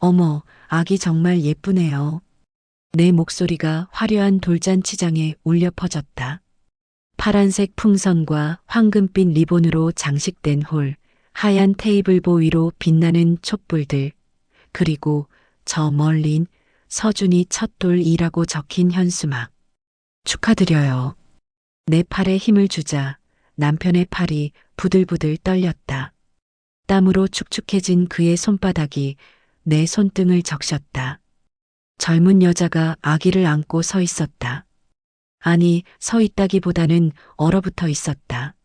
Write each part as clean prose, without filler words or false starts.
어머, 아기 정말 예쁘네요. 내 목소리가 화려한 돌잔치장에 울려 퍼졌다. 파란색 풍선과 황금빛 리본으로 장식된 홀, 하얀 테이블보 위로 빛나는 촛불들, 그리고 저 멀린 서준이 첫돌이라고 적힌 현수막. 축하드려요. 내 팔에 힘을 주자 남편의 팔이 부들부들 떨렸다. 땀으로 축축해진 그의 손바닥이 내 손등을 적셨다. 젊은 여자가 아기를 안고 서 있었다. 아니, 서 있다기보다는 얼어붙어 있었다.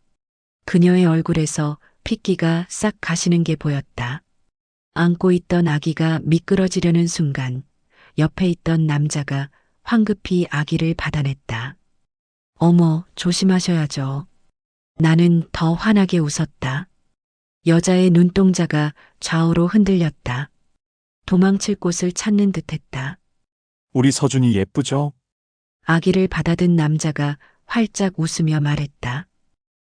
그녀의 얼굴에서 핏기가 싹 가시는 게 보였다. 안고 있던 아기가 미끄러지려는 순간 옆에 있던 남자가 황급히 아기를 받아냈다. 어머, 조심하셔야죠. 나는 더 환하게 웃었다. 여자의 눈동자가 좌우로 흔들렸다. 도망칠 곳을 찾는 듯했다. 우리 서준이 예쁘죠? 아기를 받아든 남자가 활짝 웃으며 말했다.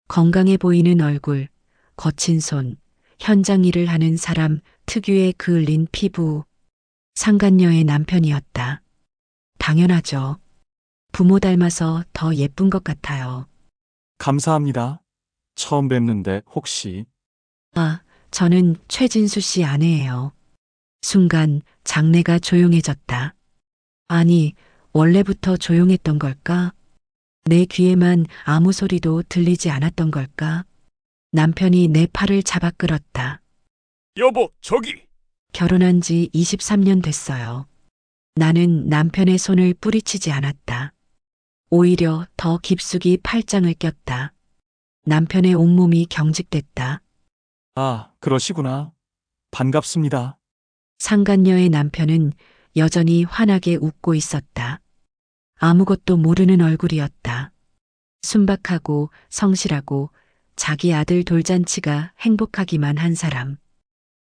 건강해 보이는 얼굴, 거친 손, 현장 일을 하는 사람 특유의 그을린 피부. 상간녀의 남편이었다. 당연하죠. 부모 닮아서 더 예쁜 것 같아요. 감사합니다. 처음 뵙는데 혹시 아, 저는 최진수 씨 아내예요. 순간 장내가 조용해졌다. 아니, 원래부터 조용했던 걸까? 내 귀에만 아무 소리도 들리지 않았던 걸까? 남편이 내 팔을 잡아 끌었다. 여보, 저기! 결혼한 지 23년 됐어요. 나는 남편의 손을 뿌리치지 않았다. 오히려 더 깊숙이 팔짱을 꼈다. 남편의 온몸이 경직됐다. 아, 그러시구나. 반갑습니다. 상간녀의 남편은 여전히 환하게 웃고 있었다. 아무것도 모르는 얼굴이었다. 순박하고 성실하고 자기 아들 돌잔치가 행복하기만 한 사람.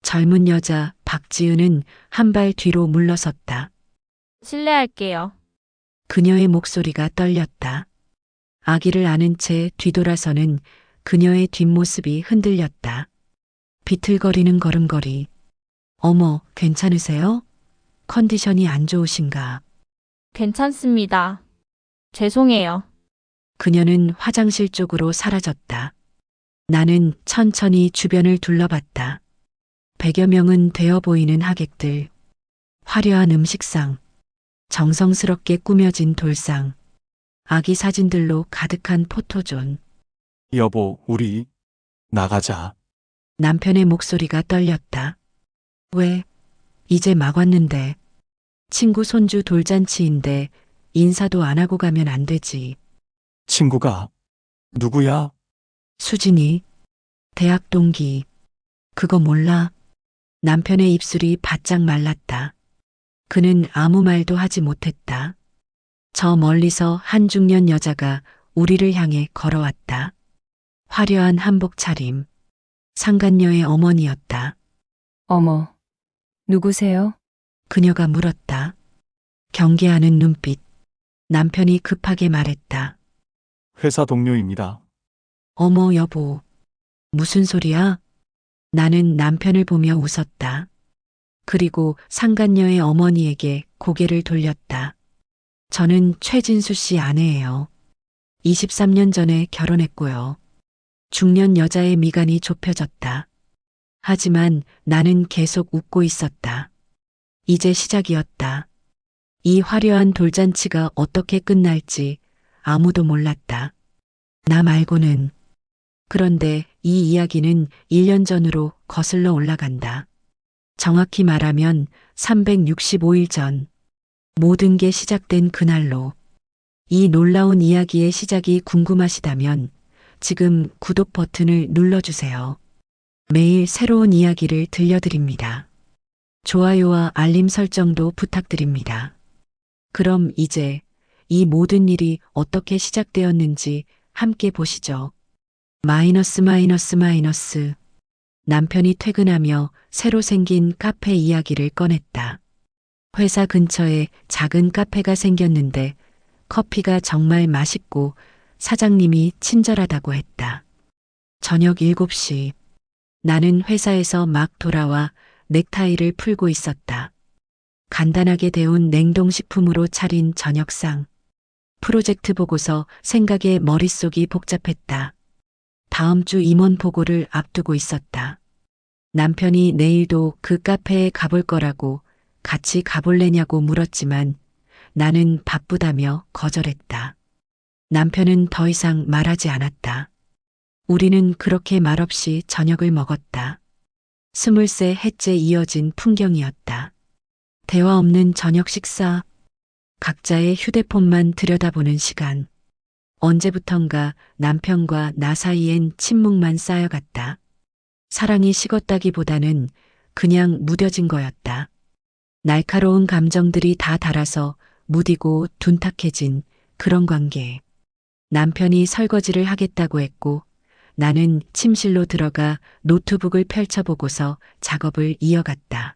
젊은 여자 박지은은 한 발 뒤로 물러섰다. 실례할게요. 그녀의 목소리가 떨렸다. 아기를 안은 채 뒤돌아서는 그녀의 뒷모습이 흔들렸다. 비틀거리는 걸음걸이. 어머, 괜찮으세요? 컨디션이 안 좋으신가? 괜찮습니다. 죄송해요. 그녀는 화장실 쪽으로 사라졌다. 나는 천천히 주변을 둘러봤다. 100여 명은 되어 보이는 하객들. 화려한 음식상. 정성스럽게 꾸며진 돌상. 아기 사진들로 가득한 포토존. 여보, 우리 나가자. 남편의 목소리가 떨렸다. 왜? 이제 막 왔는데. 친구 손주 돌잔치인데 인사도 안 하고 가면 안 되지. 친구가 누구야? 수진이. 대학 동기. 그거 몰라? 남편의 입술이 바짝 말랐다. 그는 아무 말도 하지 못했다. 저 멀리서 한 중년 여자가 우리를 향해 걸어왔다. 화려한 한복 차림. 상간녀의 어머니였다. 어머, 누구세요? 그녀가 물었다. 경계하는 눈빛. 남편이 급하게 말했다. 회사 동료입니다. 어머 여보. 무슨 소리야? 나는 남편을 보며 웃었다. 그리고 상간녀의 어머니에게 고개를 돌렸다. 저는 최진수 씨 아내예요. 23년 전에 결혼했고요. 중년 여자의 미간이 좁혀졌다. 하지만 나는 계속 웃고 있었다. 이제 시작이었다. 이 화려한 돌잔치가 어떻게 끝날지 아무도 몰랐다. 나 말고는. 그런데 이 이야기는 1년 전으로 거슬러 올라간다. 정확히 말하면 365일 전. 모든 게 시작된 그날로. 이 놀라운 이야기의 시작이 궁금하시다면 지금 구독 버튼을 눌러주세요. 매일 새로운 이야기를 들려드립니다. 좋아요와 알림 설정도 부탁드립니다. 그럼 이제 이 모든 일이 어떻게 시작되었는지 함께 보시죠. 마이너스. 남편이 퇴근하며 새로 생긴 카페 이야기를 꺼냈다. 회사 근처에 작은 카페가 생겼는데 커피가 정말 맛있고 사장님이 친절하다고 했다. 저녁 7시. 나는 회사에서 막 돌아와 넥타이를 풀고 있었다. 간단하게 데운 냉동식품으로 차린 저녁상. 프로젝트 보고서 생각에 머릿속이 복잡했다. 다음 주 임원 보고를 앞두고 있었다. 남편이 내일도 그 카페에 가볼 거라고 같이 가볼래냐고 물었지만 나는 바쁘다며 거절했다. 남편은 더 이상 말하지 않았다. 우리는 그렇게 말없이 저녁을 먹었다. 23 해째 이어진 풍경이었다. 대화 없는 저녁 식사. 각자의 휴대폰만 들여다보는 시간. 언제부턴가 남편과 나 사이엔 침묵만 쌓여갔다. 사랑이 식었다기보다는 그냥 무뎌진 거였다. 날카로운 감정들이 다 닳아서 무디고 둔탁해진 그런 관계. 남편이 설거지를 하겠다고 했고 나는 침실로 들어가 노트북을 펼쳐보고서 작업을 이어갔다.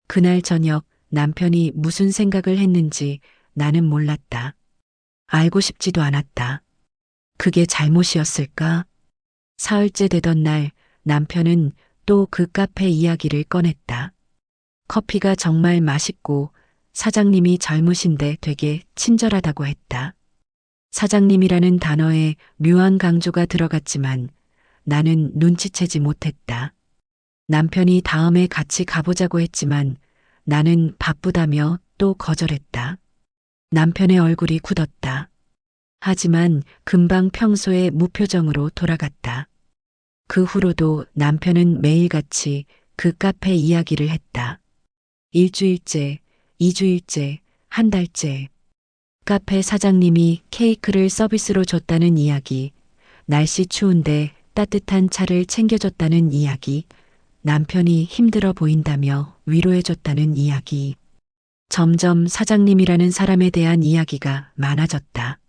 그날 저녁 남편이 무슨 생각을 했는지 나는 몰랐다. 알고 싶지도 않았다. 그게 잘못이었을까? 사흘째 되던 날 남편은 또 그 카페 이야기를 꺼냈다. 커피가 정말 맛있고 사장님이 젊으신데 되게 친절하다고 했다. 사장님이라는 단어에 묘한 강조가 들어갔지만 나는 눈치채지 못했다. 남편이 다음에 같이 가보자고 했지만 나는 바쁘다며 또 거절했다. 남편의 얼굴이 굳었다. 하지만 금방 평소의 무표정으로 돌아갔다. 그 후로도 남편은 매일같이 그 카페 이야기를 했다. 일주일째, 2주일째, 한 달째. 카페 사장님이 케이크를 서비스로 줬다는 이야기, 날씨 추운데 따뜻한 차를 챙겨줬다는 이야기, 남편이 힘들어 보인다며 위로해줬다는 이야기. 점점 사장님이라는 사람에 대한 이야기가 많아졌다.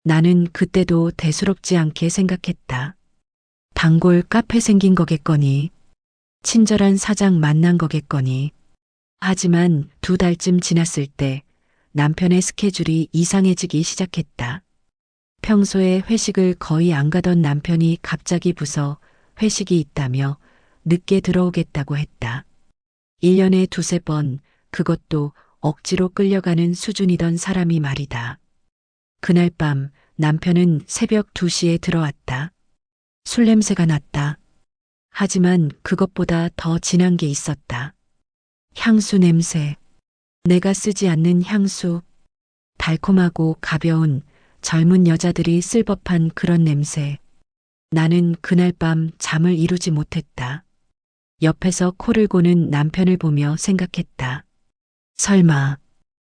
나는 그때도 대수롭지 않게 생각했다. 단골 카페 생긴 거겠거니. 친절한 사장 만난 거겠거니. 하지만 2달쯤 지났을 때 남편의 스케줄이 이상해지기 시작했다. 평소에 회식을 거의 안 가던 남편이 갑자기 부서 회식이 있다며 늦게 들어오겠다고 했다. 1년에 2~3번, 그것도 억지로 끌려가는 수준이던 사람이 말이다. 그날 밤 남편은 새벽 2시에 들어왔다. 술 냄새가 났다. 하지만 그것보다 더 진한 게 있었다. 향수 냄새. 내가 쓰지 않는 향수. 달콤하고 가벼운 젊은 여자들이 쓸 법한 그런 냄새. 나는 그날 밤 잠을 이루지 못했다. 옆에서 코를 고는 남편을 보며 생각했다. 설마.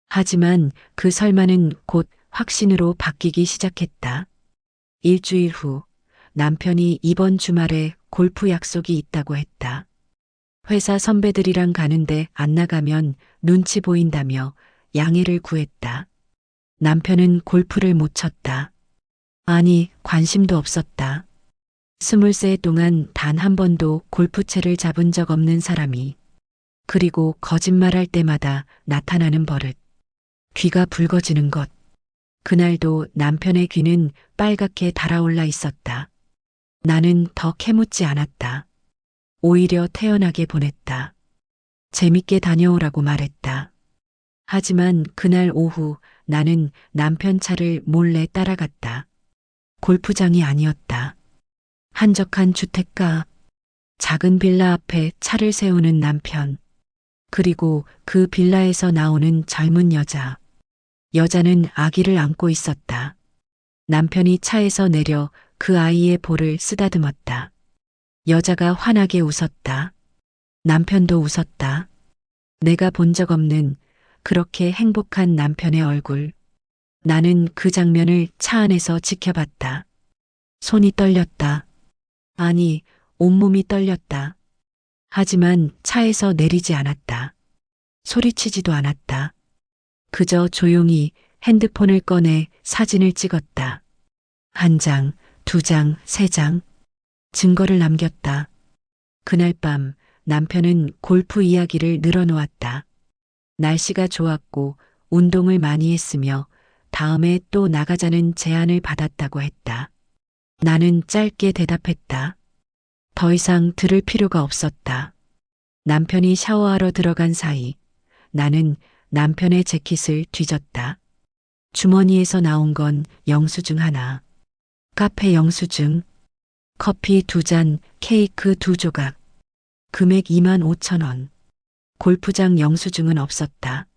하지만 그 설마는 곧 확신으로 바뀌기 시작했다. 일주일 후 남편이 이번 주말에 골프 약속이 있다고 했다. 회사 선배들이랑 가는데 안 나가면 눈치 보인다며 양해를 구했다. 남편은 골프를 못 쳤다. 아니, 관심도 없었다. 23 동안 단 한 번도 골프채를 잡은 적 없는 사람이. 그리고 거짓말할 때마다 나타나는 버릇. 귀가 붉어지는 것. 그날도 남편의 귀는 빨갛게 달아올라 있었다. 나는 더 캐묻지 않았다. 오히려 태연하게 보냈다. 재밌게 다녀오라고 말했다. 하지만 그날 오후 나는 남편 차를 몰래 따라갔다. 골프장이 아니었다. 한적한 주택가, 작은 빌라 앞에 차를 세우는 남편, 그리고 그 빌라에서 나오는 젊은 여자. 여자는 아기를 안고 있었다. 남편이 차에서 내려 그 아이의 볼을 쓰다듬었다. 여자가 환하게 웃었다. 남편도 웃었다. 내가 본 적 없는 그렇게 행복한 남편의 얼굴. 나는 그 장면을 차 안에서 지켜봤다. 손이 떨렸다. 아니, 온몸이 떨렸다. 하지만 차에서 내리지 않았다. 소리치지도 않았다. 그저 조용히 핸드폰을 꺼내 사진을 찍었다. 1장, 2장, 3장. 증거를 남겼다. 그날 밤 남편은 골프 이야기를 늘어놓았다. 날씨가 좋았고 운동을 많이 했으며 다음에 또 나가자는 제안을 받았다고 했다. 나는 짧게 대답했다. 더 이상 들을 필요가 없었다. 남편이 샤워하러 들어간 사이 나는 남편의 재킷을 뒤졌다. 주머니에서 나온 건 영수증 하나. 카페 영수증. 커피 2잔, 케이크 2조각. 금액 25,000원. 골프장 영수증은 없었다.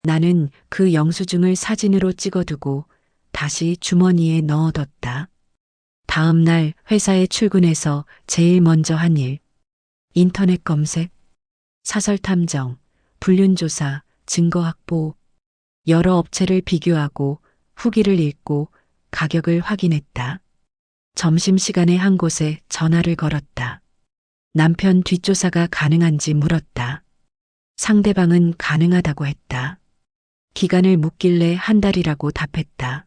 나는 그 영수증을 사진으로 찍어두고 다시 주머니에 넣어뒀다. 다음 날 회사에 출근해서 제일 먼저 한 일. 인터넷 검색, 사설 탐정, 불륜 조사, 증거 확보. 여러 업체를 비교하고 후기를 읽고 가격을 확인했다. 점심시간에 한 곳에 전화를 걸었다. 남편 뒷조사가 가능한지 물었다. 상대방은 가능하다고 했다. 기간을 묻길래 한 달이라고 답했다.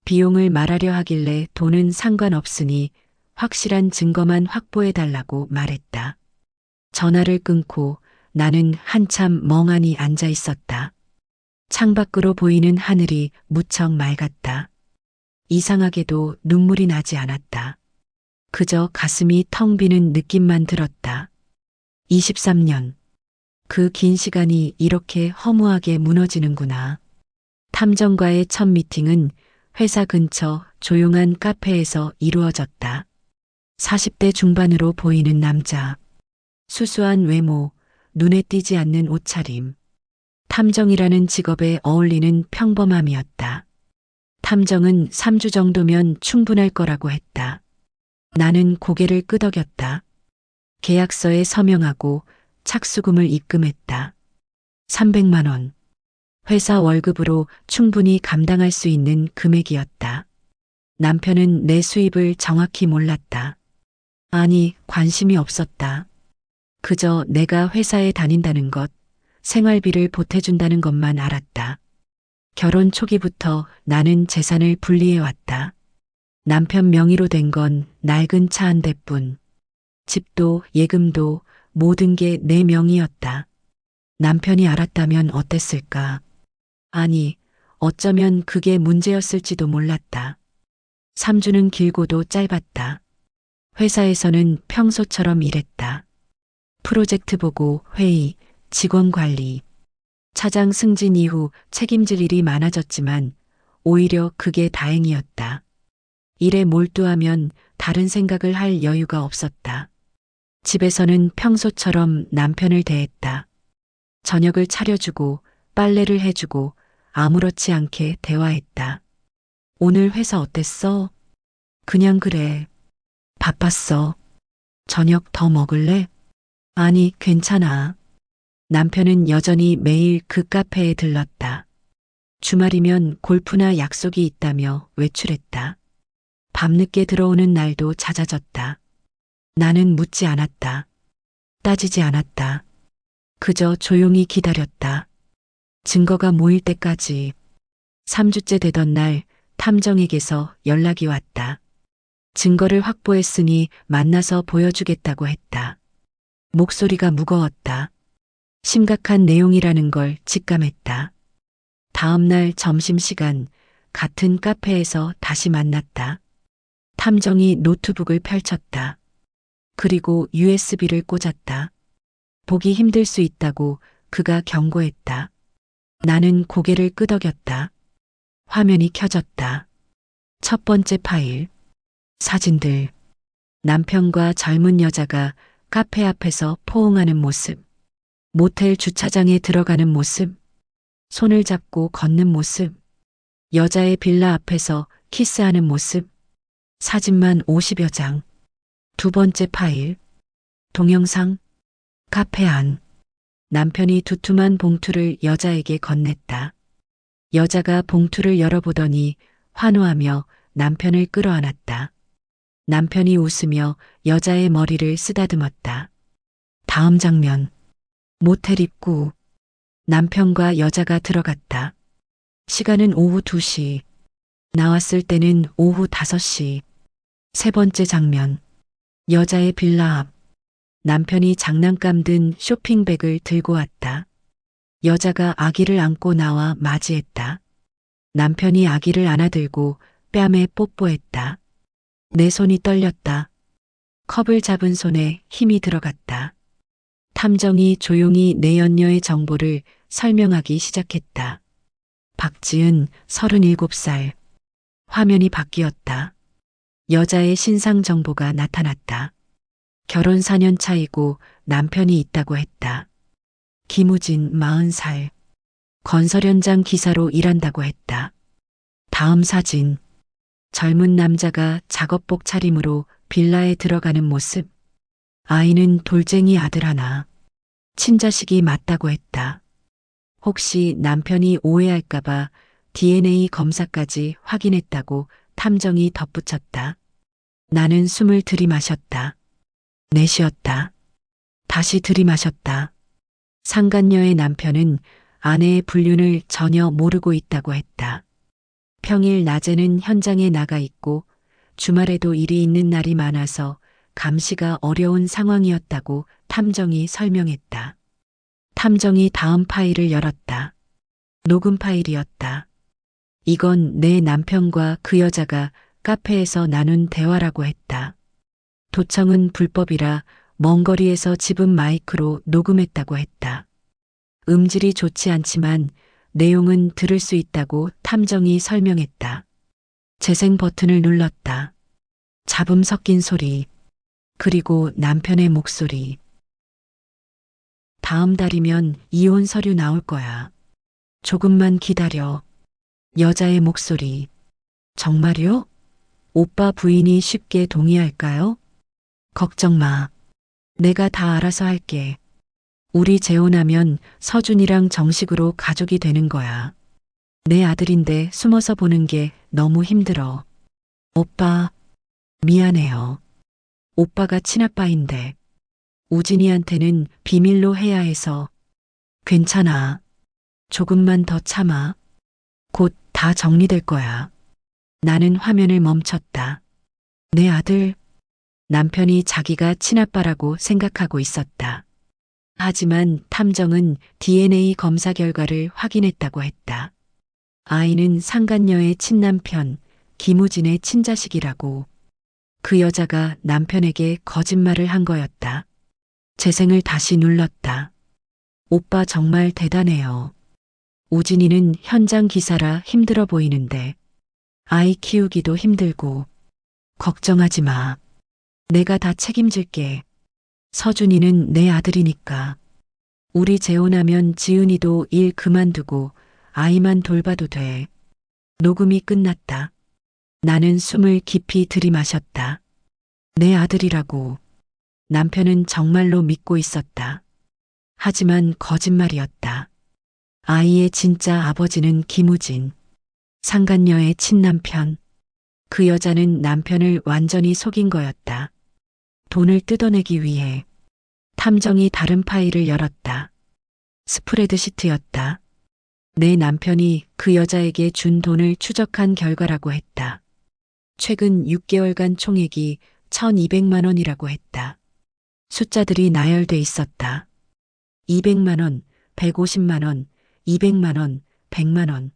비용을 말하려 하길래 돈은 상관없으니 확실한 증거만 확보해달라고 말했다. 전화를 끊고 나는 한참 멍하니 앉아 있었다. 창밖으로 보이는 하늘이 무척 맑았다. 이상하게도 눈물이 나지 않았다. 그저 가슴이 텅 비는 느낌만 들었다. 23년. 그 긴 시간이 이렇게 허무하게 무너지는구나. 탐정과의 첫 미팅은 회사 근처 조용한 카페에서 이루어졌다. 40대 중반으로 보이는 남자. 수수한 외모, 눈에 띄지 않는 옷차림. 탐정이라는 직업에 어울리는 평범함이었다. 탐정은 3주 정도면 충분할 거라고 했다. 나는 고개를 끄덕였다. 계약서에 서명하고 착수금을 입금했다. 300만 원. 회사 월급으로 충분히 감당할 수 있는 금액이었다. 남편은 내 수입을 정확히 몰랐다. 아니, 관심이 없었다. 그저 내가 회사에 다닌다는 것, 생활비를 보태준다는 것만 알았다. 결혼 초기부터 나는 재산을 분리해왔다. 남편 명의로 된 건 낡은 차 한 대뿐. 집도 예금도 모든 게 내 명의였다. 남편이 알았다면 어땠을까? 아니, 어쩌면 그게 문제였을지도 몰랐다. 3주는 길고도 짧았다. 회사에서는 평소처럼 일했다. 프로젝트 보고 회의, 직원 관리. 차장 승진 이후 책임질 일이 많아졌지만 오히려 그게 다행이었다. 일에 몰두하면 다른 생각을 할 여유가 없었다. 집에서는 평소처럼 남편을 대했다. 저녁을 차려주고 빨래를 해주고 아무렇지 않게 대화했다. 오늘 회사 어땠어? 그냥 그래. 바빴어. 저녁 더 먹을래? 아니, 괜찮아. 남편은 여전히 매일 그 카페에 들렀다. 주말이면 골프나 약속이 있다며 외출했다. 밤늦게 들어오는 날도 잦아졌다. 나는 묻지 않았다. 따지지 않았다. 그저 조용히 기다렸다. 증거가 모일 때까지. 3주째 되던 날 탐정에게서 연락이 왔다. 증거를 확보했으니 만나서 보여주겠다고 했다. 목소리가 무거웠다. 심각한 내용이라는 걸 직감했다. 다음 날 점심시간 같은 카페에서 다시 만났다. 탐정이 노트북을 펼쳤다. 그리고 USB를 꽂았다. 보기 힘들 수 있다고 그가 경고했다. 나는 고개를 끄덕였다. 화면이 켜졌다. 첫 번째 파일. 사진들. 남편과 젊은 여자가 카페 앞에서 포옹하는 모습. 모텔 주차장에 들어가는 모습. 손을 잡고 걷는 모습. 여자의 빌라 앞에서 키스하는 모습. 사진만 50여 장. 두 번째 파일. 동영상. 카페 안. 남편이 두툼한 봉투를 여자에게 건넸다. 여자가 봉투를 열어보더니 환호하며 남편을 끌어안았다. 남편이 웃으며 여자의 머리를 쓰다듬었다. 다음 장면. 모텔 입구. 남편과 여자가 들어갔다. 시간은 오후 2시. 나왔을 때는 오후 5시. 세 번째 장면. 여자의 빌라 앞. 남편이 장난감 든 쇼핑백을 들고 왔다. 여자가 아기를 안고 나와 맞이했다. 남편이 아기를 안아들고 뺨에 뽀뽀했다. 내 손이 떨렸다. 컵을 잡은 손에 힘이 들어갔다. 탐정이 조용히 내연녀의 정보를 설명하기 시작했다. 박지은 37살. 화면이 바뀌었다. 여자의 신상 정보가 나타났다. 결혼 4년 차이고 남편이 있다고 했다. 김우진 40살. 건설 현장 기사로 일한다고 했다. 다음 사진. 젊은 남자가 작업복 차림으로 빌라에 들어가는 모습. 아이는 돌쟁이 아들 하나. 친자식이 맞다고 했다. 혹시 남편이 오해할까봐 DNA 검사까지 확인했다고 탐정이 덧붙였다. 나는 숨을 들이마셨다. 내쉬었다. 다시 들이마셨다. 상간녀의 남편은 아내의 불륜을 전혀 모르고 있다고 했다. 평일 낮에는 현장에 나가 있고 주말에도 일이 있는 날이 많아서 감시가 어려운 상황이었다고 탐정이 설명했다. 탐정이 다음 파일을 열었다. 녹음 파일이었다. 이건 내 남편과 그 여자가 카페에서 나눈 대화라고 했다. 도청은 불법이라 먼 거리에서 집은 마이크로 녹음했다고 했다. 음질이 좋지 않지만 내용은 들을 수 있다고 탐정이 설명했다. 재생 버튼을 눌렀다. 잡음 섞인 소리. 그리고 남편의 목소리. 다음 달이면 이혼 서류 나올 거야. 조금만 기다려. 여자의 목소리. 정말요? 오빠 부인이 쉽게 동의할까요? 걱정 마. 내가 다 알아서 할게. 우리 재혼하면 서준이랑 정식으로 가족이 되는 거야. 내 아들인데 숨어서 보는 게 너무 힘들어. 오빠, 미안해요. 오빠가 친아빠인데. 우진이한테는 비밀로 해야 해서. 괜찮아. 조금만 더 참아. 곧 다 정리될 거야. 나는 화면을 멈췄다. 내 아들, 남편이 자기가 친아빠라고 생각하고 있었다. 하지만 탐정은 DNA 검사 결과를 확인했다고 했다. 아이는 상간녀의 친남편, 김우진의 친자식이라고. 그 여자가 남편에게 거짓말을 한 거였다. 재생을 다시 눌렀다. 오빠 정말 대단해요. 우진이는 현장 기사라 힘들어 보이는데 아이 키우기도 힘들고. 걱정하지 마. 내가 다 책임질게. 서준이는 내 아들이니까. 우리 재혼하면 지은이도 일 그만두고 아이만 돌봐도 돼. 녹음이 끝났다. 나는 숨을 깊이 들이마셨다. 내 아들이라고. 남편은 정말로 믿고 있었다. 하지만 거짓말이었다. 아이의 진짜 아버지는 김우진. 상간녀의 친남편. 그 여자는 남편을 완전히 속인 거였다. 돈을 뜯어내기 위해. 탐정이 다른 파일을 열었다. 스프레드시트였다. 내 남편이 그 여자에게 준 돈을 추적한 결과라고 했다. 최근 6개월간 총액이 1,200만 원이라고 했다. 숫자들이 나열돼 있었다. 200만 원, 150만 원, 200만 원, 100만 원.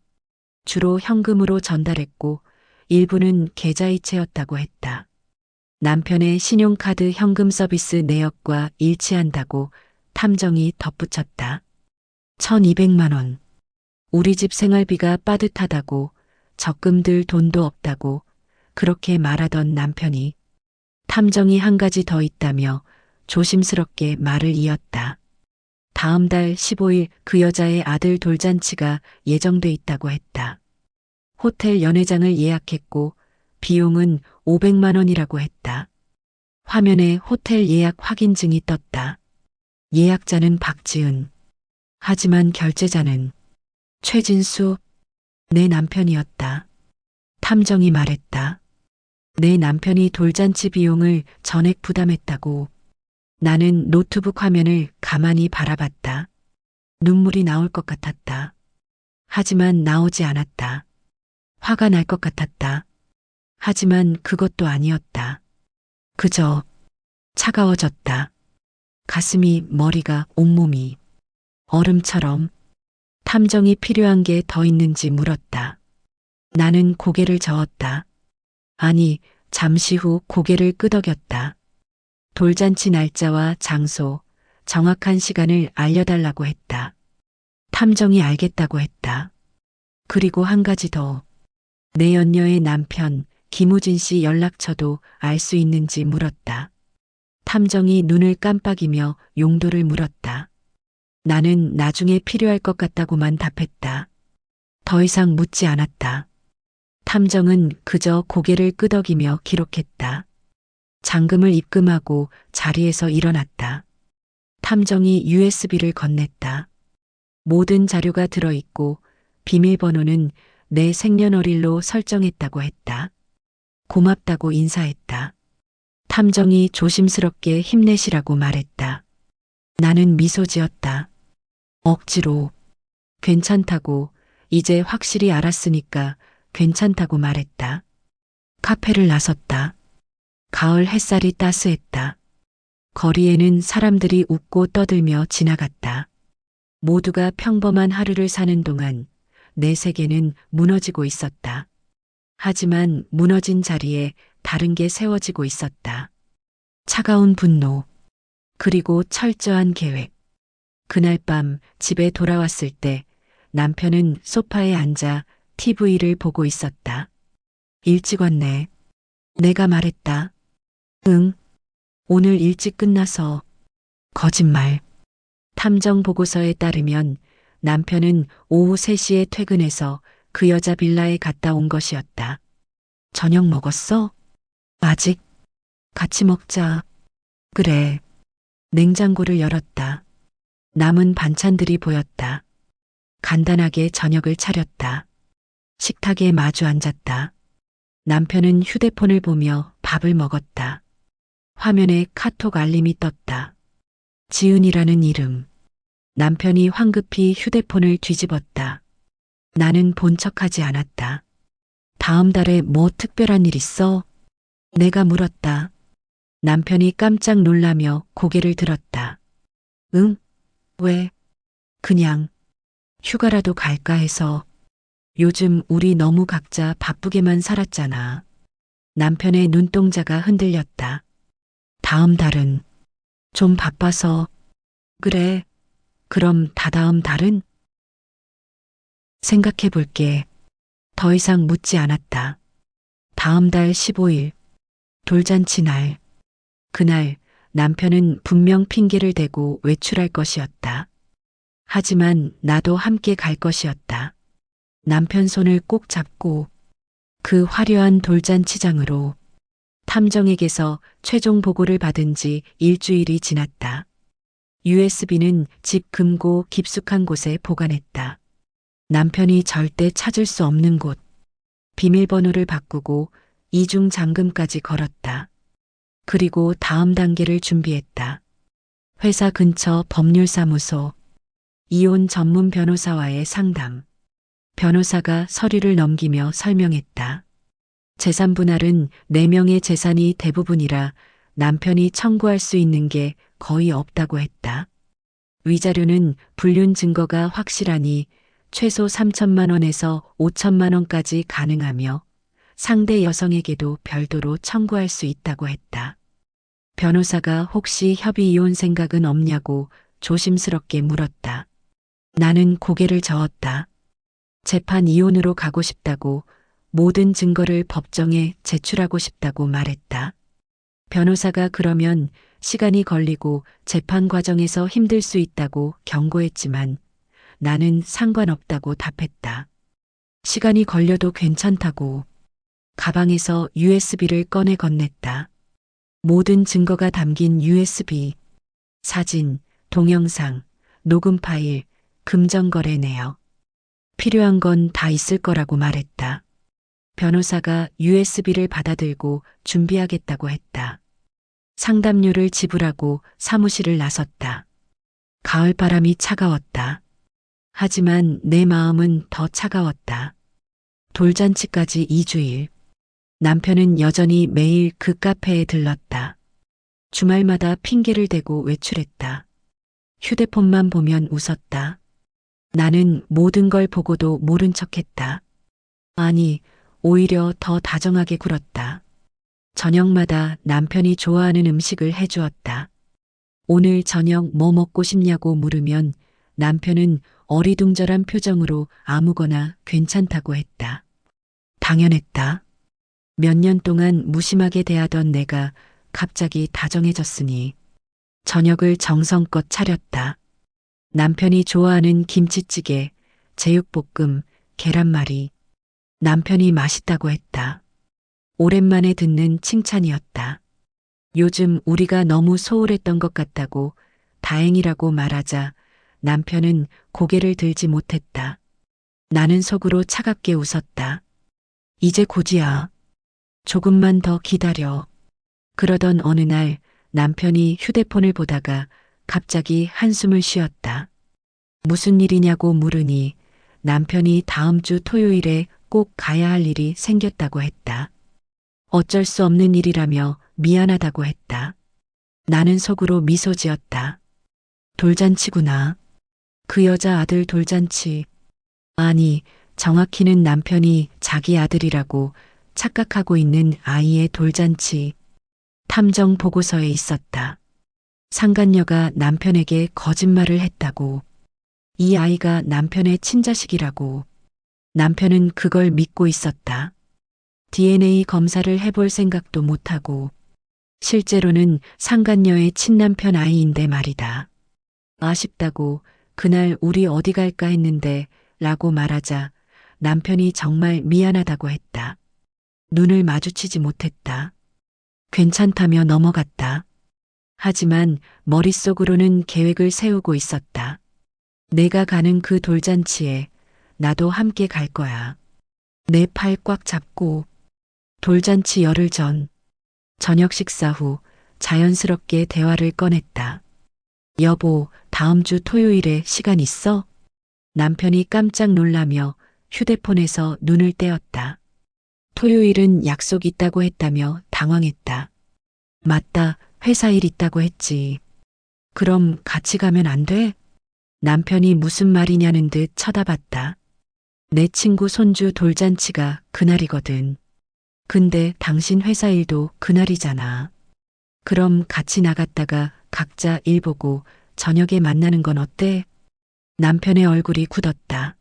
주로 현금으로 전달했고 일부는 계좌이체였다고 했다. 남편의 신용카드 현금 서비스 내역과 일치한다고 탐정이 덧붙였다. 1,200만 원. 우리 집 생활비가 빠듯하다고, 적금들 돈도 없다고 그렇게 말하던 남편이. 탐정이 한 가지 더 있다며 조심스럽게 말을 이었다. 다음 달 15일 그 여자의 아들 돌잔치가 예정돼 있다고 했다. 호텔 연회장을 예약했고 비용은 500만 원이라고 했다. 화면에 호텔 예약 확인증이 떴다. 예약자는 박지은. 하지만 결제자는 최진수, 내 남편이었다. 탐정이 말했다. 내 남편이 돌잔치 비용을 전액 부담했다고. 나는 노트북 화면을 가만히 바라봤다. 눈물이 나올 것 같았다. 하지만 나오지 않았다. 화가 날 것 같았다. 하지만 그것도 아니었다. 그저 차가워졌다. 가슴이, 머리가, 온몸이 얼음처럼. 탐정이 필요한 게 더 있는지 물었다. 나는 고개를 저었다. 아니, 잠시 후 고개를 끄덕였다. 돌잔치 날짜와 장소, 정확한 시간을 알려달라고 했다. 탐정이 알겠다고 했다. 그리고 한 가지 더. 내 연녀의 남편 김우진 씨 연락처도 알 수 있는지 물었다. 탐정이 눈을 깜빡이며 용도를 물었다. 나는 나중에 필요할 것 같다고만 답했다. 더 이상 묻지 않았다. 탐정은 그저 고개를 끄덕이며 기록했다. 잔금을 입금하고 자리에서 일어났다. 탐정이 USB를 건넸다. 모든 자료가 들어있고 비밀번호는 내 생년월일로 설정했다고 했다. 고맙다고 인사했다. 탐정이 조심스럽게 힘내시라고 말했다. 나는 미소 지었다. 억지로. 괜찮다고, 이제 확실히 알았으니까 괜찮다고 말했다. 카페를 나섰다. 가을 햇살이 따스했다. 거리에는 사람들이 웃고 떠들며 지나갔다. 모두가 평범한 하루를 사는 동안 내 세계는 무너지고 있었다. 하지만 무너진 자리에 다른 게 세워지고 있었다. 차가운 분노, 그리고 철저한 계획. 그날 밤 집에 돌아왔을 때 남편은 소파에 앉아 TV를 보고 있었다. 일찍 왔네. 내가 말했다. 응. 오늘 일찍 끝나서. 거짓말. 탐정 보고서에 따르면 남편은 오후 3시에 퇴근해서 그 여자 빌라에 갔다 온 것이었다. 저녁 먹었어? 아직. 같이 먹자. 그래. 냉장고를 열었다. 남은 반찬들이 보였다. 간단하게 저녁을 차렸다. 식탁에 마주 앉았다. 남편은 휴대폰을 보며 밥을 먹었다. 화면에 카톡 알림이 떴다. 지은이라는 이름. 남편이 황급히 휴대폰을 뒤집었다. 나는 본 척하지 않았다. 다음 달에 뭐 특별한 일 있어? 내가 물었다. 남편이 깜짝 놀라며 고개를 들었다. 응? 왜? 그냥 휴가라도 갈까 해서. 요즘 우리 너무 각자 바쁘게만 살았잖아. 남편의 눈동자가 흔들렸다. 다음 달은 좀 바빠서. 그래. 그럼 다다음 달은? 생각해 볼게. 더 이상 묻지 않았다. 다음 달 15일. 돌잔치 날. 그날 남편은 분명 핑계를 대고 외출할 것이었다. 하지만 나도 함께 갈 것이었다. 남편 손을 꼭 잡고 그 화려한 돌잔치장으로. 탐정에게서 최종 보고를 받은 지 일주일이 지났다. USB는 집 금고 깊숙한 곳에 보관했다. 남편이 절대 찾을 수 없는 곳. 비밀번호를 바꾸고 이중 잠금까지 걸었다. 그리고 다음 단계를 준비했다. 회사 근처 법률사무소. 이혼 전문 변호사와의 상담. 변호사가 서류를 넘기며 설명했다. 재산 분할은 4명의 재산이 대부분이라 남편이 청구할 수 있는 게 거의 없다고 했다. 위자료는 불륜 증거가 확실하니 최소 3천만 원에서 5천만 원까지 가능하며 상대 여성에게도 별도로 청구할 수 있다고 했다. 변호사가 혹시 협의 이혼 생각은 없냐고 조심스럽게 물었다. 나는 고개를 저었다. 재판 이혼으로 가고 싶다고, 모든 증거를 법정에 제출하고 싶다고 말했다. 변호사가 그러면 시간이 걸리고 재판 과정에서 힘들 수 있다고 경고했지만 나는 상관없다고 답했다. 시간이 걸려도 괜찮다고. 가방에서 USB를 꺼내 건넸다. 모든 증거가 담긴 USB. 사진, 동영상, 녹음 파일, 금전거래 내역. 필요한 건 다 있을 거라고 말했다. 변호사가 USB를 받아들고 준비하겠다고 했다. 상담료를 지불하고 사무실을 나섰다. 가을바람이 차가웠다. 하지만 내 마음은 더 차가웠다. 돌잔치까지 2주일. 남편은 여전히 매일 그 카페에 들렀다. 주말마다 핑계를 대고 외출했다. 휴대폰만 보면 웃었다. 나는 모든 걸 보고도 모른 척했다. 아니, 오히려 더 다정하게 굴었다. 저녁마다 남편이 좋아하는 음식을 해주었다. 오늘 저녁 뭐 먹고 싶냐고 물으면 남편은 어리둥절한 표정으로 아무거나 괜찮다고 했다. 당연했다. 몇 년 동안 무심하게 대하던 내가 갑자기 다정해졌으니 저녁을 정성껏 차렸다. 남편이 좋아하는 김치찌개, 제육볶음, 계란말이. 남편이 맛있다고 했다. 오랜만에 듣는 칭찬이었다. 요즘 우리가 너무 소홀했던 것 같다고 다행이라고 말하자 남편은 고개를 들지 못했다. 나는 속으로 차갑게 웃었다. 이제 곧이야. 조금만 더 기다려. 그러던 어느 날 남편이 휴대폰을 보다가 갑자기 한숨을 쉬었다. 무슨 일이냐고 물으니 남편이 다음 주 토요일에 꼭 가야 할 일이 생겼다고 했다. 어쩔 수 없는 일이라며 미안하다고 했다. 나는 속으로 미소 지었다. 돌잔치구나. 그 여자 아들 돌잔치. 아니, 정확히는 남편이 자기 아들이라고 착각하고 있는 아이의 돌잔치. 탐정 보고서에 있었다. 상간녀가 남편에게 거짓말을 했다고. 이 아이가 남편의 친자식이라고. 남편은 그걸 믿고 있었다. DNA 검사를 해볼 생각도 못하고. 실제로는 상간녀의 친남편 아이인데 말이다. 아쉽다고 그날 우리 어디 갈까 했는데 라고 말하자 남편이 정말 미안하다고 했다. 눈을 마주치지 못했다. 괜찮다며 넘어갔다. 하지만 머릿속으로는 계획을 세우고 있었다. 내가 가는 그 돌잔치에 나도 함께 갈 거야. 내 팔 꽉 잡고. 돌잔치 열흘 전 저녁 식사 후 자연스럽게 대화를 꺼냈다. 여보, 다음 주 토요일에 시간 있어? 남편이 깜짝 놀라며 휴대폰에서 눈을 떼었다. 토요일은 약속 있다고 했다며 당황했다. 맞다, 회사 일 있다고 했지. 그럼 같이 가면 안 돼? 남편이 무슨 말이냐는 듯 쳐다봤다. 내 친구 손주 돌잔치가 그날이거든. 근데 당신 회사 일도 그날이잖아. 그럼 같이 나갔다가 각자 일 보고 저녁에 만나는 건 어때? 남편의 얼굴이 굳었다.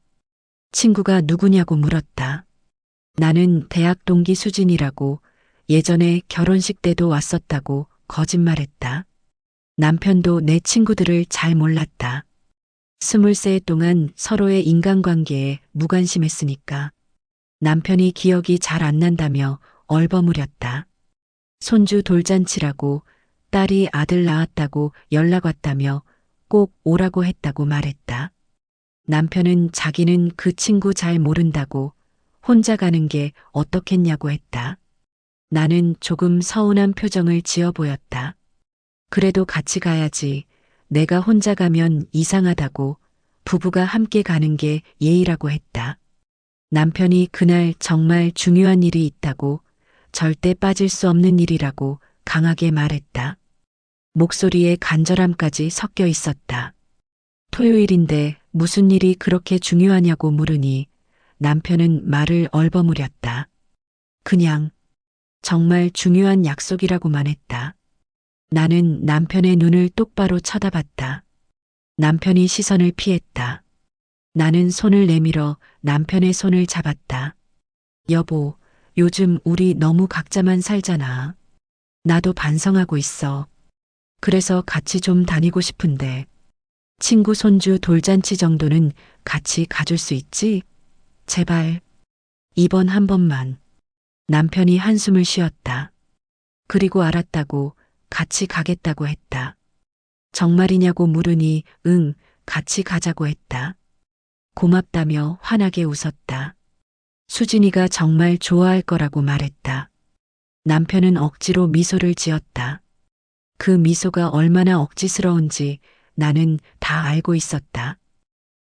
친구가 누구냐고 물었다. 나는 대학 동기 수진이라고 예전에 결혼식 때도 왔었다고 거짓말했다. 남편도 내 친구들을 잘 몰랐다. 20세 동안 서로의 인간관계에 무관심했으니까. 남편이 기억이 잘 안 난다며 얼버무렸다. 손주 돌잔치라고 딸이 아들 낳았다고 연락 왔다며 꼭 오라고 했다고 말했다. 남편은 자기는 그 친구 잘 모른다고 혼자 가는 게 어떻겠냐고 했다. 나는 조금 서운한 표정을 지어 보였다. 그래도 같이 가야지. 내가 혼자 가면 이상하다고 부부가 함께 가는 게 예의라고 했다. 남편이 그날 정말 중요한 일이 있다고 절대 빠질 수 없는 일이라고 강하게 말했다. 목소리에 간절함까지 섞여 있었다. 토요일인데 무슨 일이 그렇게 중요하냐고 물으니 남편은 말을 얼버무렸다. 그냥 정말 중요한 약속이라고만 했다. 나는 남편의 눈을 똑바로 쳐다봤다. 남편이 시선을 피했다. 나는 손을 내밀어 남편의 손을 잡았다. 여보, 요즘 우리 너무 각자만 살잖아. 나도 반성하고 있어. 그래서 같이 좀 다니고 싶은데. 친구 손주 돌잔치 정도는 같이 가줄 수 있지? 제발. 이번 한 번만. 남편이 한숨을 쉬었다. 그리고 알았다고 같이 가겠다고 했다. 정말이냐고 물으니 응, 같이 가자고 했다. 고맙다며 환하게 웃었다. 수진이가 정말 좋아할 거라고 말했다. 남편은 억지로 미소를 지었다. 그 미소가 얼마나 억지스러운지 나는 다 알고 있었다.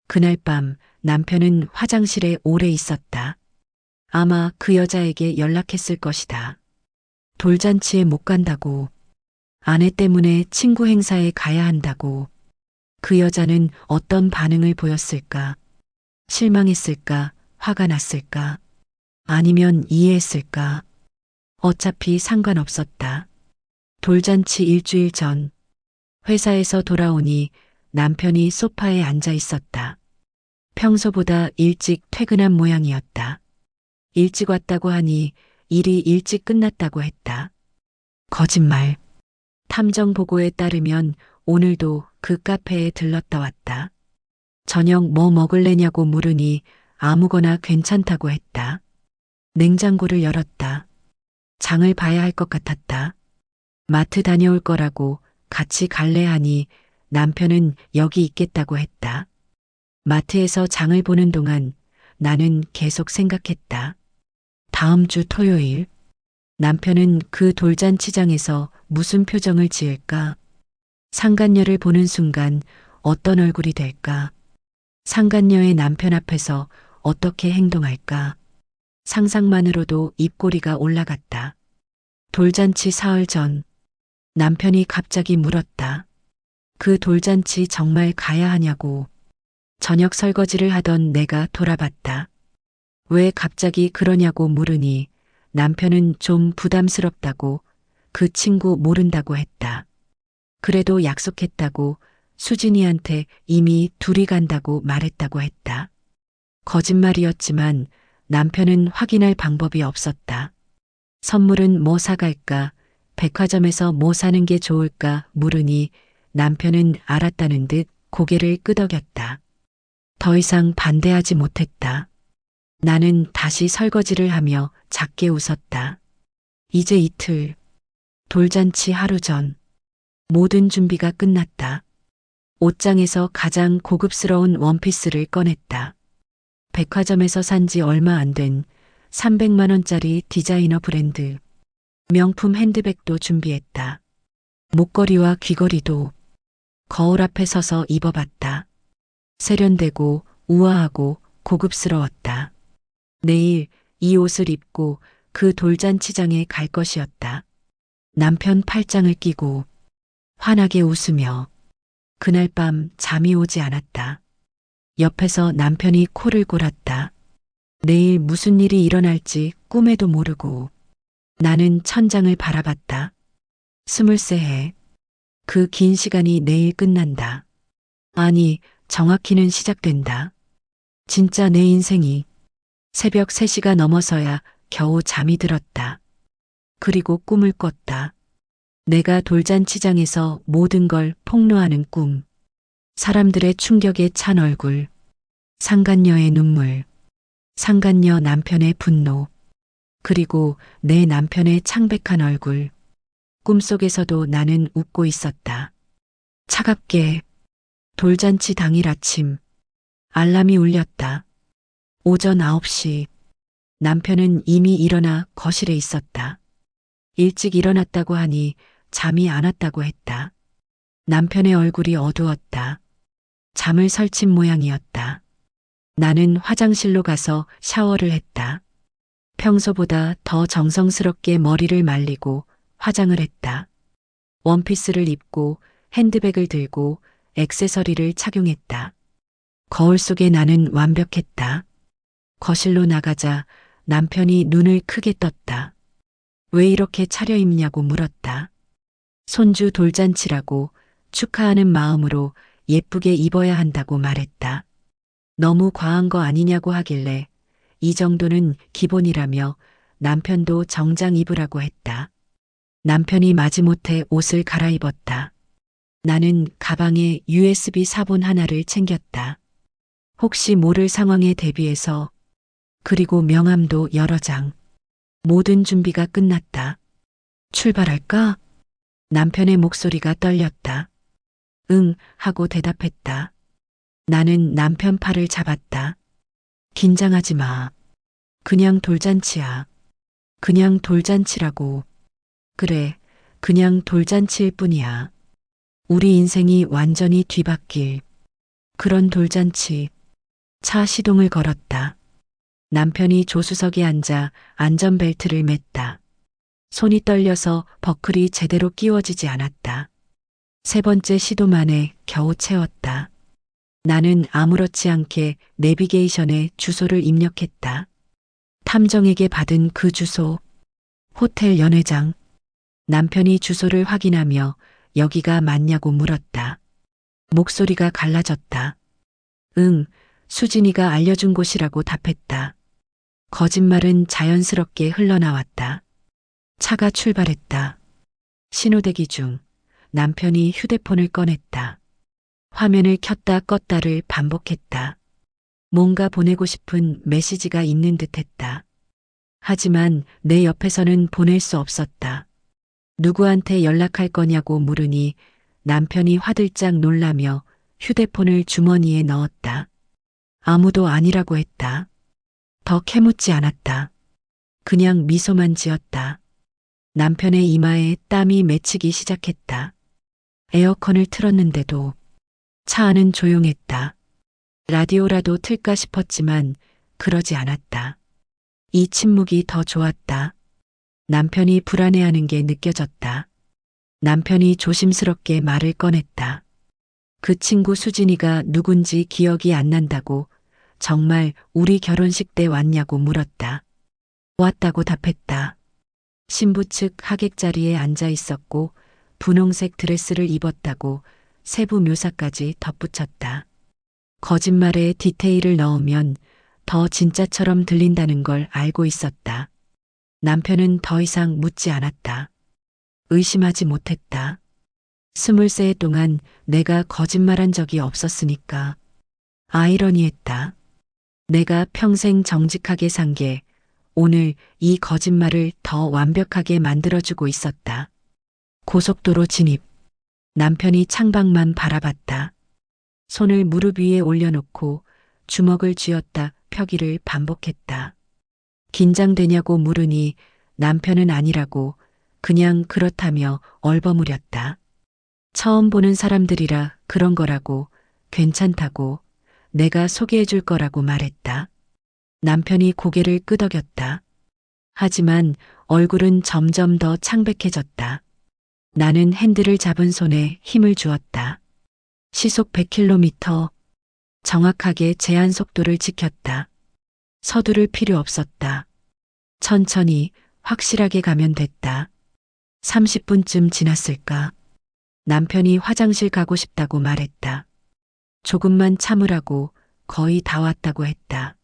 그날 밤 남편은 화장실에 오래 있었다. 아마 그 여자에게 연락했을 것이다. 돌잔치에 못 간다고. 아내 때문에 친구 행사에 가야 한다고. 그 여자는 어떤 반응을 보였을까? 실망했을까? 화가 났을까? 아니면 이해했을까? 어차피 상관없었다. 돌잔치 일주일 전 회사에서 돌아오니 남편이 소파에 앉아 있었다. 평소보다 일찍 퇴근한 모양이었다. 일찍 왔다고 하니 일이 일찍 끝났다고 했다. 거짓말. 탐정 보고에 따르면 오늘도 그 카페에 들렀다 왔다. 저녁 뭐 먹을래냐고 물으니 아무거나 괜찮다고 했다. 냉장고를 열었다. 장을 봐야 할 것 같았다. 마트 다녀올 거라고 같이 갈래 하니 남편은 여기 있겠다고 했다. 마트에서 장을 보는 동안 나는 계속 생각했다. 다음 주 토요일 남편은 그 돌잔치장에서 무슨 표정을 지을까? 상간녀를 보는 순간 어떤 얼굴이 될까? 상간녀의 남편 앞에서 어떻게 행동할까? 상상만으로도 입꼬리가 올라갔다. 돌잔치 사흘 전 남편이 갑자기 물었다. 그 돌잔치 정말 가야 하냐고. 저녁 설거지를 하던 내가 돌아봤다. 왜 갑자기 그러냐고 물으니 남편은 좀 부담스럽다고 그 친구 모른다고 했다. 그래도 약속했다고 수진이한테 이미 둘이 간다고 말했다고 했다. 거짓말이었지만 남편은 확인할 방법이 없었다. 선물은 뭐 사갈까? 백화점에서 뭐 사는 게 좋을까? 물으니 남편은 알았다는 듯 고개를 끄덕였다. 더 이상 반대하지 못했다. 나는 다시 설거지를 하며 작게 웃었다. 이제 이틀. 돌잔치 하루 전. 모든 준비가 끝났다. 옷장에서 가장 고급스러운 원피스를 꺼냈다. 백화점에서 산 지 얼마 안 된 300만 원짜리 디자이너 브랜드. 명품 핸드백도 준비했다. 목걸이와 귀걸이도 거울 앞에 서서 입어봤다. 세련되고 우아하고 고급스러웠다. 내일 이 옷을 입고 그 돌잔치장에 갈 것이었다. 남편 팔짱을 끼고 환하게 웃으며 그날 밤 잠이 오지 않았다. 옆에서 남편이 코를 골았다. 내일 무슨 일이 일어날지 꿈에도 모르고 나는 천장을 바라봤다. 23해. 그 긴 시간이 내일 끝난다. 아니, 정확히는 시작된다. 진짜 내 인생이. 새벽 3시가 넘어서야 겨우 잠이 들었다. 그리고 꿈을 꿨다. 내가 돌잔치장에서 모든 걸 폭로하는 꿈. 사람들의 충격에 찬 얼굴. 상간녀의 눈물. 상간녀 남편의 분노. 그리고 내 남편의 창백한 얼굴. 꿈속에서도 나는 웃고 있었다. 차갑게. 돌잔치 당일 아침. 알람이 울렸다. 오전 9시. 남편은 이미 일어나 거실에 있었다. 일찍 일어났다고 하니 잠이 안 왔다고 했다. 남편의 얼굴이 어두웠다. 잠을 설친 모양이었다. 나는 화장실로 가서 샤워를 했다. 평소보다 더 정성스럽게 머리를 말리고 화장을 했다. 원피스를 입고 핸드백을 들고 액세서리를 착용했다. 거울 속에 나는 완벽했다. 거실로 나가자 남편이 눈을 크게 떴다. 왜 이렇게 차려입냐고 물었다. 손주 돌잔치라고 축하하는 마음으로 예쁘게 입어야 한다고 말했다. 너무 과한 거 아니냐고 하길래 이 정도는 기본이라며 남편도 정장 입으라고 했다. 남편이 마지못해 옷을 갈아입었다. 나는 가방에 USB 사본 하나를 챙겼다. 혹시 모를 상황에 대비해서. 그리고 명함도 여러 장. 모든 준비가 끝났다. 출발할까? 남편의 목소리가 떨렸다. 응, 하고 대답했다. 나는 남편 팔을 잡았다. 긴장하지 마. 그냥 돌잔치야. 그냥 돌잔치라고. 그래, 그냥 돌잔치일 뿐이야. 우리 인생이 완전히 뒤바뀔 그런 돌잔치. 차 시동을 걸었다. 남편이 조수석에 앉아 안전벨트를 맸다. 손이 떨려서 버클이 제대로 끼워지지 않았다. 3번째 시도 만에 겨우 채웠다. 나는 아무렇지 않게 내비게이션에 주소를 입력했다. 탐정에게 받은 그 주소. 호텔 연회장. 남편이 주소를 확인하며 여기가 맞냐고 물었다. 목소리가 갈라졌다. 응, 수진이가 알려준 곳이라고 답했다. 거짓말은 자연스럽게 흘러나왔다. 차가 출발했다. 신호대기 중 남편이 휴대폰을 꺼냈다. 화면을 켰다 껐다를 반복했다. 뭔가 보내고 싶은 메시지가 있는 듯 했다. 하지만 내 옆에서는 보낼 수 없었다. 누구한테 연락할 거냐고 물으니 남편이 화들짝 놀라며 휴대폰을 주머니에 넣었다. 아무도 아니라고 했다. 더 캐묻지 않았다. 그냥 미소만 지었다. 남편의 이마에 땀이 맺히기 시작했다. 에어컨을 틀었는데도 차 안은 조용했다. 라디오라도 틀까 싶었지만 그러지 않았다. 이 침묵이 더 좋았다. 남편이 불안해하는 게 느껴졌다. 남편이 조심스럽게 말을 꺼냈다. 그 친구 수진이가 누군지 기억이 안 난다고 정말 우리 결혼식 때 왔냐고 물었다. 왔다고 답했다. 신부 측 하객 자리에 앉아 있었고 분홍색 드레스를 입었다고 세부 묘사까지 덧붙였다. 거짓말에 디테일을 넣으면 더 진짜처럼 들린다는 걸 알고 있었다. 남편은 더 이상 묻지 않았다. 의심하지 못했다. 20세 동안 내가 거짓말한 적이 없었으니까. 아이러니했다. 내가 평생 정직하게 산 게 오늘 이 거짓말을 더 완벽하게 만들어주고 있었다. 고속도로 진입. 남편이 창밖만 바라봤다. 손을 무릎 위에 올려놓고 주먹을 쥐었다 펴기를 반복했다. 긴장되냐고 물으니 남편은 아니라고 그냥 그렇다며 얼버무렸다. 처음 보는 사람들이라 그런 거라고 괜찮다고 내가 소개해 줄 거라고 말했다. 남편이 고개를 끄덕였다. 하지만 얼굴은 점점 더 창백해졌다. 나는 핸들을 잡은 손에 힘을 주었다. 시속 100km. 정확하게 제한 속도를 지켰다. 서두를 필요 없었다. 천천히 확실하게 가면 됐다. 30분쯤 지났을까? 남편이 화장실 가고 싶다고 말했다. 조금만 참으라고 거의 다 왔다고 했다.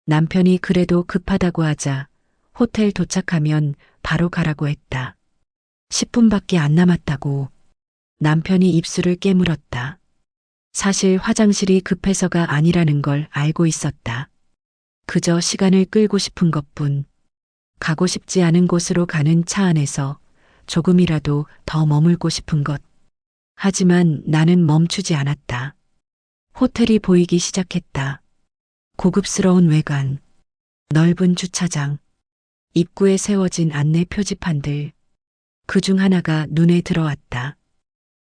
남편이 그래도 급하다고 하자 호텔 도착하면 바로 가라고 했다. 10분밖에 안 남았다고. 남편이 입술을 깨물었다. 사실 화장실이 급해서가 아니라는 걸 알고 있었다. 그저 시간을 끌고 싶은 것뿐. 가고 싶지 않은 곳으로 가는 차 안에서 조금이라도 더 머물고 싶은 것. 하지만 나는 멈추지 않았다. 호텔이 보이기 시작했다. 고급스러운 외관, 넓은 주차장, 입구에 세워진 안내 표지판들. 그중 하나가 눈에 들어왔다.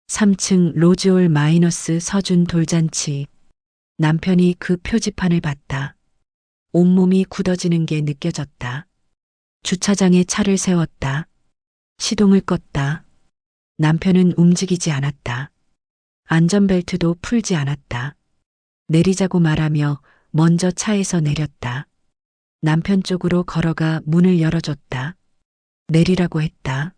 3층 로즈홀 마이너스 서준 돌잔치. 남편이 그 표지판을 봤다. 온몸이 굳어지는 게 느껴졌다. 주차장에 차를 세웠다. 시동을 껐다. 남편은 움직이지 않았다. 안전벨트도 풀지 않았다. 내리자고 말하며 먼저 차에서 내렸다. 남편 쪽으로 걸어가 문을 열어줬다. 내리라고 했다.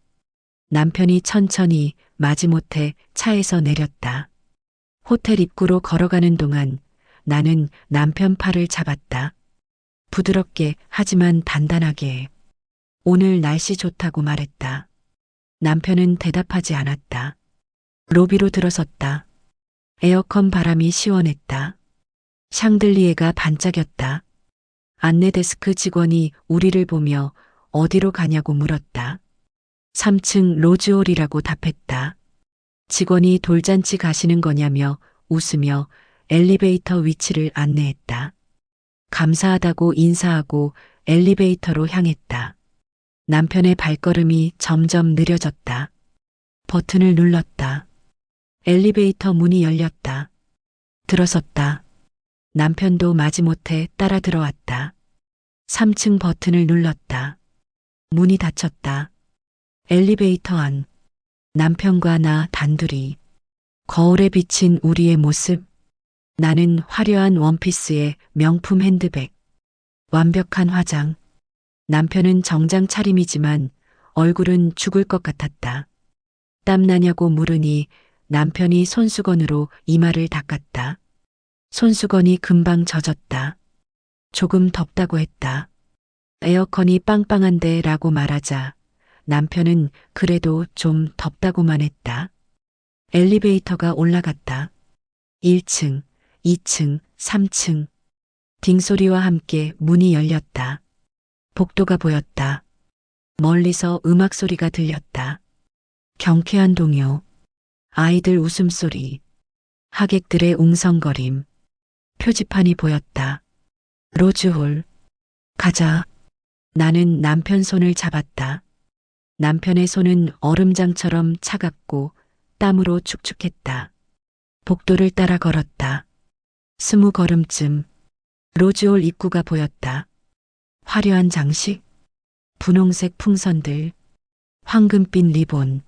남편이 천천히 마지못해 차에서 내렸다. 호텔 입구로 걸어가는 동안 나는 남편 팔을 잡았다. 부드럽게 하지만 단단하게. 오늘 날씨 좋다고 말했다. 남편은 대답하지 않았다. 로비로 들어섰다. 에어컨 바람이 시원했다. 샹들리에가 반짝였다. 안내 데스크 직원이 우리를 보며 어디로 가냐고 물었다. 3층 로즈홀이라고 답했다. 직원이 돌잔치 가시는 거냐며 웃으며 엘리베이터 위치를 안내했다. 감사하다고 인사하고 엘리베이터로 향했다. 남편의 발걸음이 점점 느려졌다. 버튼을 눌렀다. 엘리베이터 문이 열렸다. 들어섰다. 남편도 마지못해 따라 들어왔다. 3층 버튼을 눌렀다. 문이 닫혔다. 엘리베이터 안. 남편과 나 단둘이. 거울에 비친 우리의 모습. 나는 화려한 원피스에 명품 핸드백. 완벽한 화장. 남편은 정장 차림이지만 얼굴은 죽을 것 같았다. 땀나냐고 물으니 남편이 손수건으로 이마를 닦았다. 손수건이 금방 젖었다. 조금 덥다고 했다. 에어컨이 빵빵한데 라고 말하자 남편은 그래도 좀 덥다고만 했다. 엘리베이터가 올라갔다. 1층, 2층, 3층. 딩소리와 함께 문이 열렸다. 복도가 보였다. 멀리서 음악 소리가 들렸다. 경쾌한 동요, 아이들 웃음소리, 하객들의 웅성거림, 표지판이 보였다. 로즈홀, 가자. 나는 남편 손을 잡았다. 남편의 손은 얼음장처럼 차갑고 땀으로 축축했다. 복도를 따라 걸었다. 20걸음쯤 로즈홀 입구가 보였다. 화려한 장식, 분홍색 풍선들, 황금빛 리본,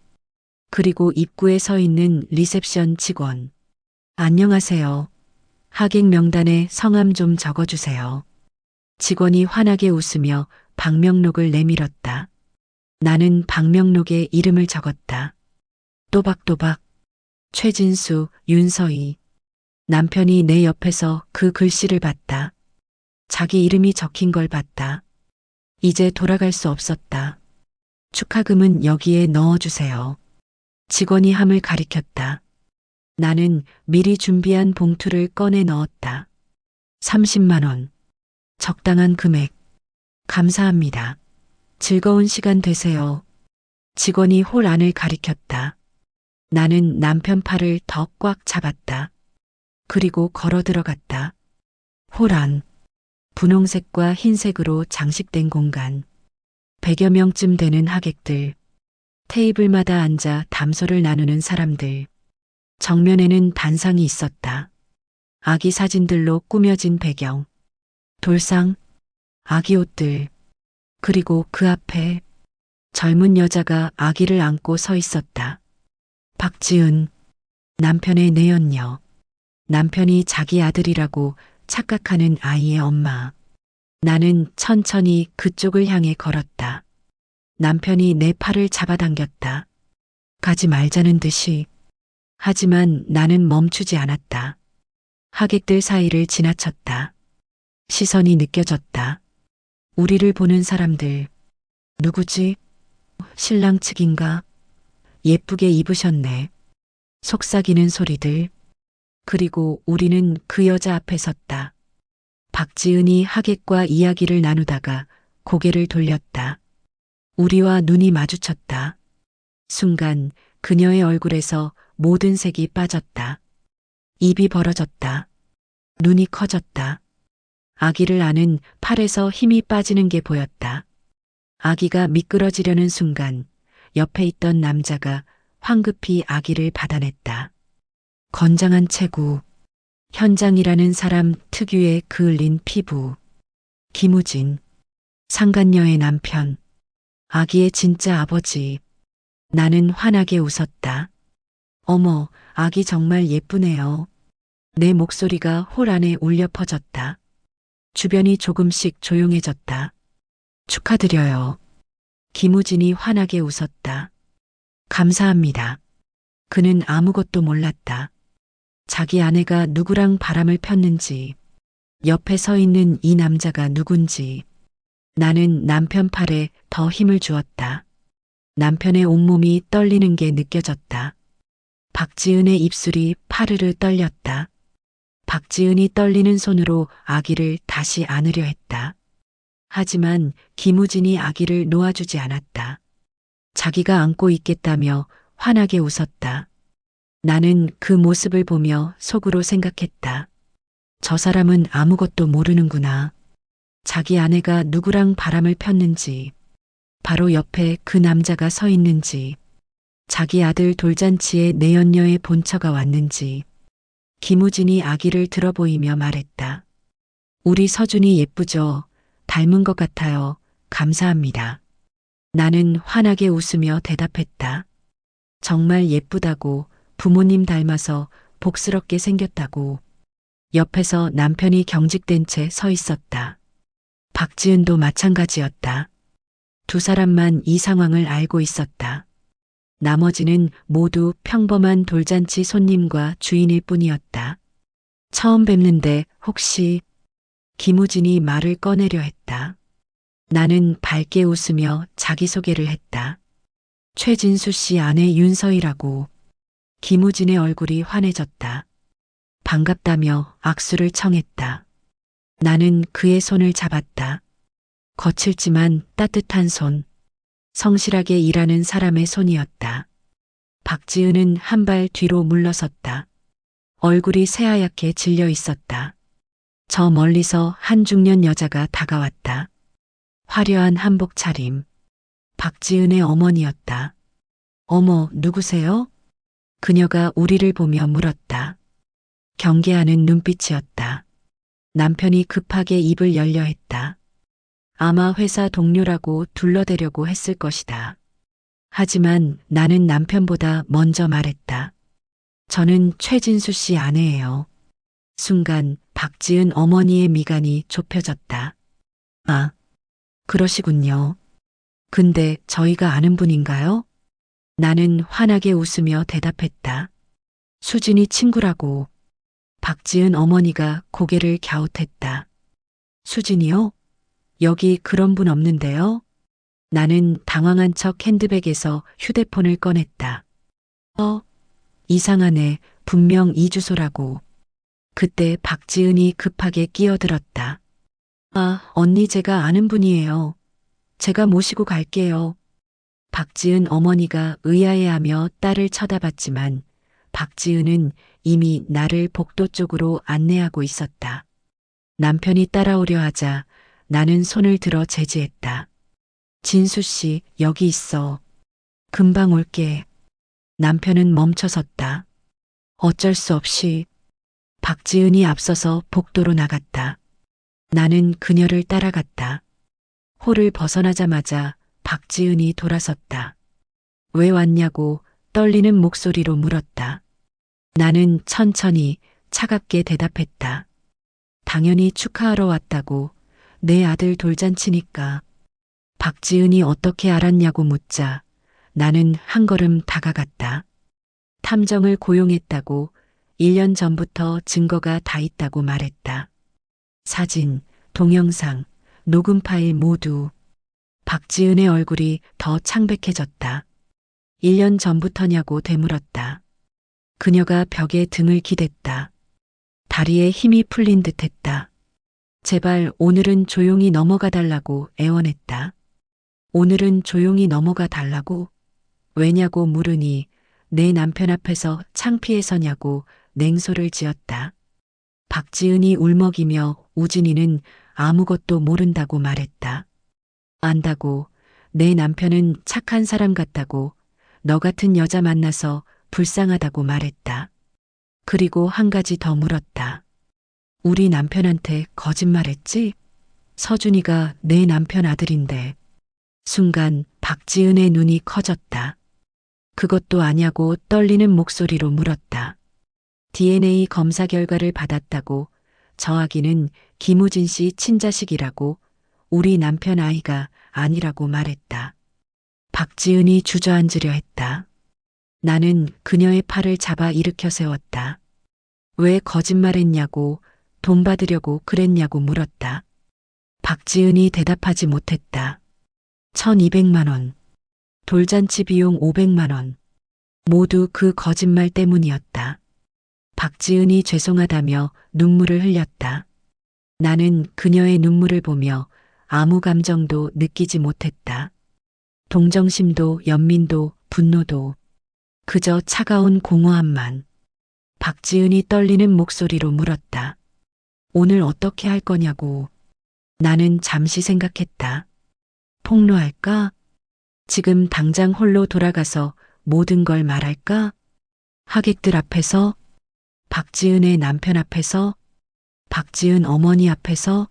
그리고 입구에 서 있는 리셉션 직원. 안녕하세요. 하객 명단에 성함 좀 적어주세요. 직원이 환하게 웃으며 방명록을 내밀었다. 나는 방명록에 이름을 적었다. 또박또박. 최진수, 윤서희. 남편이 내 옆에서 그 글씨를 봤다. 자기 이름이 적힌 걸 봤다. 이제 돌아갈 수 없었다. 축하금은 여기에 넣어주세요. 직원이 함을 가리켰다. 나는 미리 준비한 봉투를 꺼내 넣었다. 30만 원. 적당한 금액. 감사합니다. 즐거운 시간 되세요. 직원이 홀 안을 가리켰다. 나는 남편 팔을 더 꽉 잡았다. 그리고 걸어 들어갔다. 홀 안. 분홍색과 흰색으로 장식된 공간. 100여 명쯤 되는 하객들. 테이블마다 앉아 담소를 나누는 사람들. 정면에는 단상이 있었다. 아기 사진들로 꾸며진 배경. 돌상, 아기 옷들. 그리고 그 앞에 젊은 여자가 아기를 안고 서 있었다. 박지은, 남편의 내연녀. 남편이 자기 아들이라고 착각하는 아이의 엄마. 나는 천천히 그쪽을 향해 걸었다. 남편이 내 팔을 잡아당겼다. 가지 말자는 듯이. 하지만 나는 멈추지 않았다. 하객들 사이를 지나쳤다. 시선이 느껴졌다. 우리를 보는 사람들. 누구지? 신랑 측인가? 예쁘게 입으셨네. 속삭이는 소리들. 그리고 우리는 그 여자 앞에 섰다. 박지은이 하객과 이야기를 나누다가 고개를 돌렸다. 우리와 눈이 마주쳤다. 순간 그녀의 얼굴에서 모든 색이 빠졌다. 입이 벌어졌다. 눈이 커졌다. 아기를 안은 팔에서 힘이 빠지는 게 보였다. 아기가 미끄러지려는 순간 옆에 있던 남자가 황급히 아기를 받아냈다. 건장한 체구, 현장이라는 사람 특유의 그을린 피부, 김우진, 상간녀의 남편, 아기의 진짜 아버지. 나는 환하게 웃었다. 어머, 아기 정말 예쁘네요. 내 목소리가 홀 안에 울려 퍼졌다. 주변이 조금씩 조용해졌다. 축하드려요. 김우진이 환하게 웃었다. 감사합니다. 그는 아무것도 몰랐다. 자기 아내가 누구랑 바람을 폈는지, 옆에 서 있는 이 남자가 누군지. 나는 남편 팔에 더 힘을 주었다. 남편의 온몸이 떨리는 게 느껴졌다. 박지은의 입술이 파르르 떨렸다. 박지은이 떨리는 손으로 아기를 다시 안으려 했다. 하지만 김우진이 아기를 놓아주지 않았다. 자기가 안고 있겠다며 환하게 웃었다. 나는 그 모습을 보며 속으로 생각했다. 저 사람은 아무것도 모르는구나. 자기 아내가 누구랑 바람을 폈는지, 바로 옆에 그 남자가 서 있는지, 자기 아들 돌잔치에 내연녀의 본처가 왔는지. 김우진이 아기를 들어보이며 말했다. 우리 서준이 예쁘죠? 닮은 것 같아요. 감사합니다. 나는 환하게 웃으며 대답했다. 정말 예쁘다고, 부모님 닮아서 복스럽게 생겼다고. 옆에서 남편이 경직된 채 서 있었다. 박지은도 마찬가지였다. 두 사람만 이 상황을 알고 있었다. 나머지는 모두 평범한 돌잔치 손님과 주인일 뿐이었다. 처음 뵙는데 혹시 김우진이 말을 꺼내려 했다. 나는 밝게 웃으며 자기소개를 했다. 최진수 씨 아내 윤서희라고. 김우진의 얼굴이 환해졌다. 반갑다며 악수를 청했다. 나는 그의 손을 잡았다. 거칠지만 따뜻한 손. 성실하게 일하는 사람의 손이었다. 박지은은 한 발 뒤로 물러섰다. 얼굴이 새하얗게 질려 있었다. 저 멀리서 한 중년 여자가 다가왔다. 화려한 한복 차림. 박지은의 어머니였다. 어머, 누구세요? 그녀가 우리를 보며 물었다. 경계하는 눈빛이었다. 남편이 급하게 입을 열려 했다. 아마 회사 동료라고 둘러대려고 했을 것이다. 하지만 나는 남편보다 먼저 말했다. 저는 최진수 씨 아내예요. 순간 박지은 어머니의 미간이 좁혀졌다. 아, 그러시군요. 근데 저희가 아는 분인가요? 나는 환하게 웃으며 대답했다. 수진이 친구라고. 박지은 어머니가 고개를 갸웃했다. 수진이요? 여기 그런 분 없는데요? 나는 당황한 척 핸드백에서 휴대폰을 꺼냈다. 이상하네. 분명 이 주소라고. 그때 박지은이 급하게 끼어들었다. 아, 언니 제가 아는 분이에요. 제가 모시고 갈게요. 박지은 어머니가 의아해하며 딸을 쳐다봤지만 박지은은 이미 나를 복도 쪽으로 안내하고 있었다. 남편이 따라오려 하자 나는 손을 들어 제지했다. 진수 씨, 여기 있어. 금방 올게. 남편은 멈춰섰다. 어쩔 수 없이. 박지은이 앞서서 복도로 나갔다. 나는 그녀를 따라갔다. 홀을 벗어나자마자 박지은이 돌아섰다. 왜 왔냐고 떨리는 목소리로 물었다. 나는 천천히 차갑게 대답했다. 당연히 축하하러 왔다고. 내 아들 돌잔치니까. 박지은이 어떻게 알았냐고 묻자 나는 한 걸음 다가갔다. 탐정을 고용했다고 1년 전부터 증거가 다 있다고 말했다. 사진, 동영상, 녹음 파일 모두. 박지은의 얼굴이 더 창백해졌다. 1년 전부터냐고 되물었다. 그녀가 벽에 등을 기댔다. 다리에 힘이 풀린 듯했다. 제발 오늘은 조용히 넘어가 달라고 애원했다. 오늘은 조용히 넘어가 달라고? 왜냐고 물으니 내 남편 앞에서 창피해서냐고 냉소를 지었다. 박지은이 울먹이며 우진이는 아무것도 모른다고 말했다. 안다고. 내 남편은 착한 사람 같다고. 너 같은 여자 만나서 불쌍하다고 말했다. 그리고 한 가지 더 물었다. 우리 남편한테 거짓말했지? 서준이가 내 남편 아들인데. 순간 박지은의 눈이 커졌다. 그것도 아냐고 떨리는 목소리로 물었다. DNA 검사 결과를 받았다고. 저 아기는 김우진 씨 친자식이라고. 우리 남편 아이가 아니라고 말했다. 박지은이 주저앉으려 했다. 나는 그녀의 팔을 잡아 일으켜 세웠다. 왜 거짓말했냐고, 돈 받으려고 그랬냐고 물었다. 박지은이 대답하지 못했다. 1200만 원. 돌잔치 비용 500만 원. 모두 그 거짓말 때문이었다. 박지은이 죄송하다며 눈물을 흘렸다. 나는 그녀의 눈물을 보며 아무 감정도 느끼지 못했다. 동정심도 연민도 분노도 그저 차가운 공허함만. 박지은이 떨리는 목소리로 물었다. 오늘 어떻게 할 거냐고. 나는 잠시 생각했다. 폭로할까? 지금 당장 홀로 돌아가서 모든 걸 말할까? 하객들 앞에서? 박지은의 남편 앞에서? 박지은 어머니 앞에서?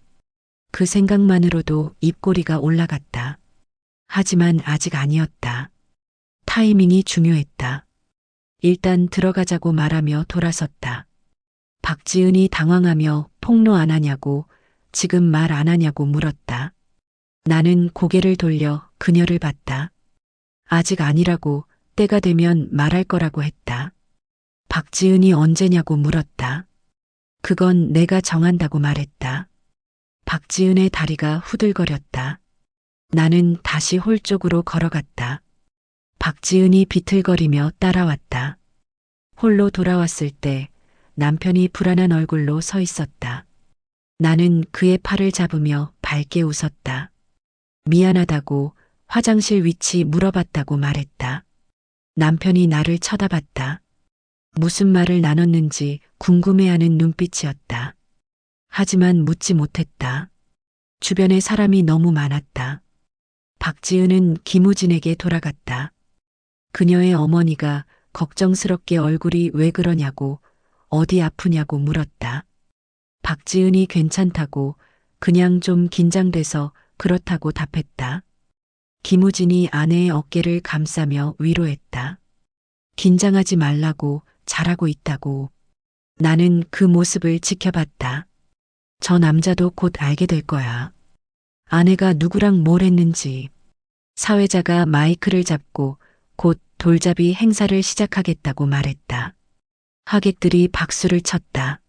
그 생각만으로도 입꼬리가 올라갔다. 하지만 아직 아니었다. 타이밍이 중요했다. 일단 들어가자고 말하며 돌아섰다. 박지은이 당황하며 폭로 안 하냐고, 지금 말 안 하냐고 물었다. 나는 고개를 돌려 그녀를 봤다. 아직 아니라고 때가 되면 말할 거라고 했다. 박지은이 언제냐고 물었다. 그건 내가 정한다고 말했다. 박지은의 다리가 후들거렸다. 나는 다시 홀 쪽으로 걸어갔다. 박지은이 비틀거리며 따라왔다. 홀로 돌아왔을 때 남편이 불안한 얼굴로 서 있었다. 나는 그의 팔을 잡으며 밝게 웃었다. 미안하다고 화장실 위치 물어봤다고 말했다. 남편이 나를 쳐다봤다. 무슨 말을 나눴는지 궁금해하는 눈빛이었다. 하지만 묻지 못했다. 주변에 사람이 너무 많았다. 박지은은 김우진에게 돌아갔다. 그녀의 어머니가 걱정스럽게 얼굴이 왜 그러냐고 어디 아프냐고 물었다. 박지은이 괜찮다고 그냥 좀 긴장돼서 그렇다고 답했다. 김우진이 아내의 어깨를 감싸며 위로했다. 긴장하지 말라고 잘하고 있다고. 나는 그 모습을 지켜봤다. 저 남자도 곧 알게 될 거야. 아내가 누구랑 뭘 했는지. 사회자가 마이크를 잡고 곧 돌잡이 행사를 시작하겠다고 말했다. 하객들이 박수를 쳤다.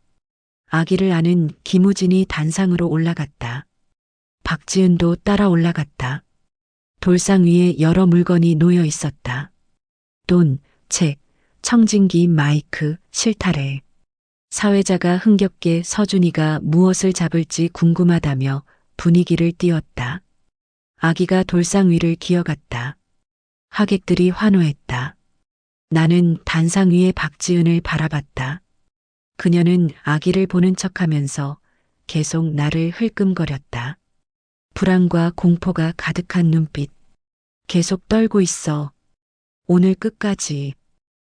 아기를 안은 김우진이 단상으로 올라갔다. 박지은도 따라 올라갔다. 돌상 위에 여러 물건이 놓여 있었다. 돈, 책, 청진기, 마이크, 실타래. 사회자가 흥겹게 서준이가 무엇을 잡을지 궁금하다며 분위기를 띄웠다. 아기가 돌상 위를 기어갔다. 하객들이 환호했다. 나는 단상 위에 박지은을 바라봤다. 그녀는 아기를 보는 척하면서 계속 나를 흘끔거렸다. 불안과 공포가 가득한 눈빛. 계속 떨고 있어. 오늘 끝까지.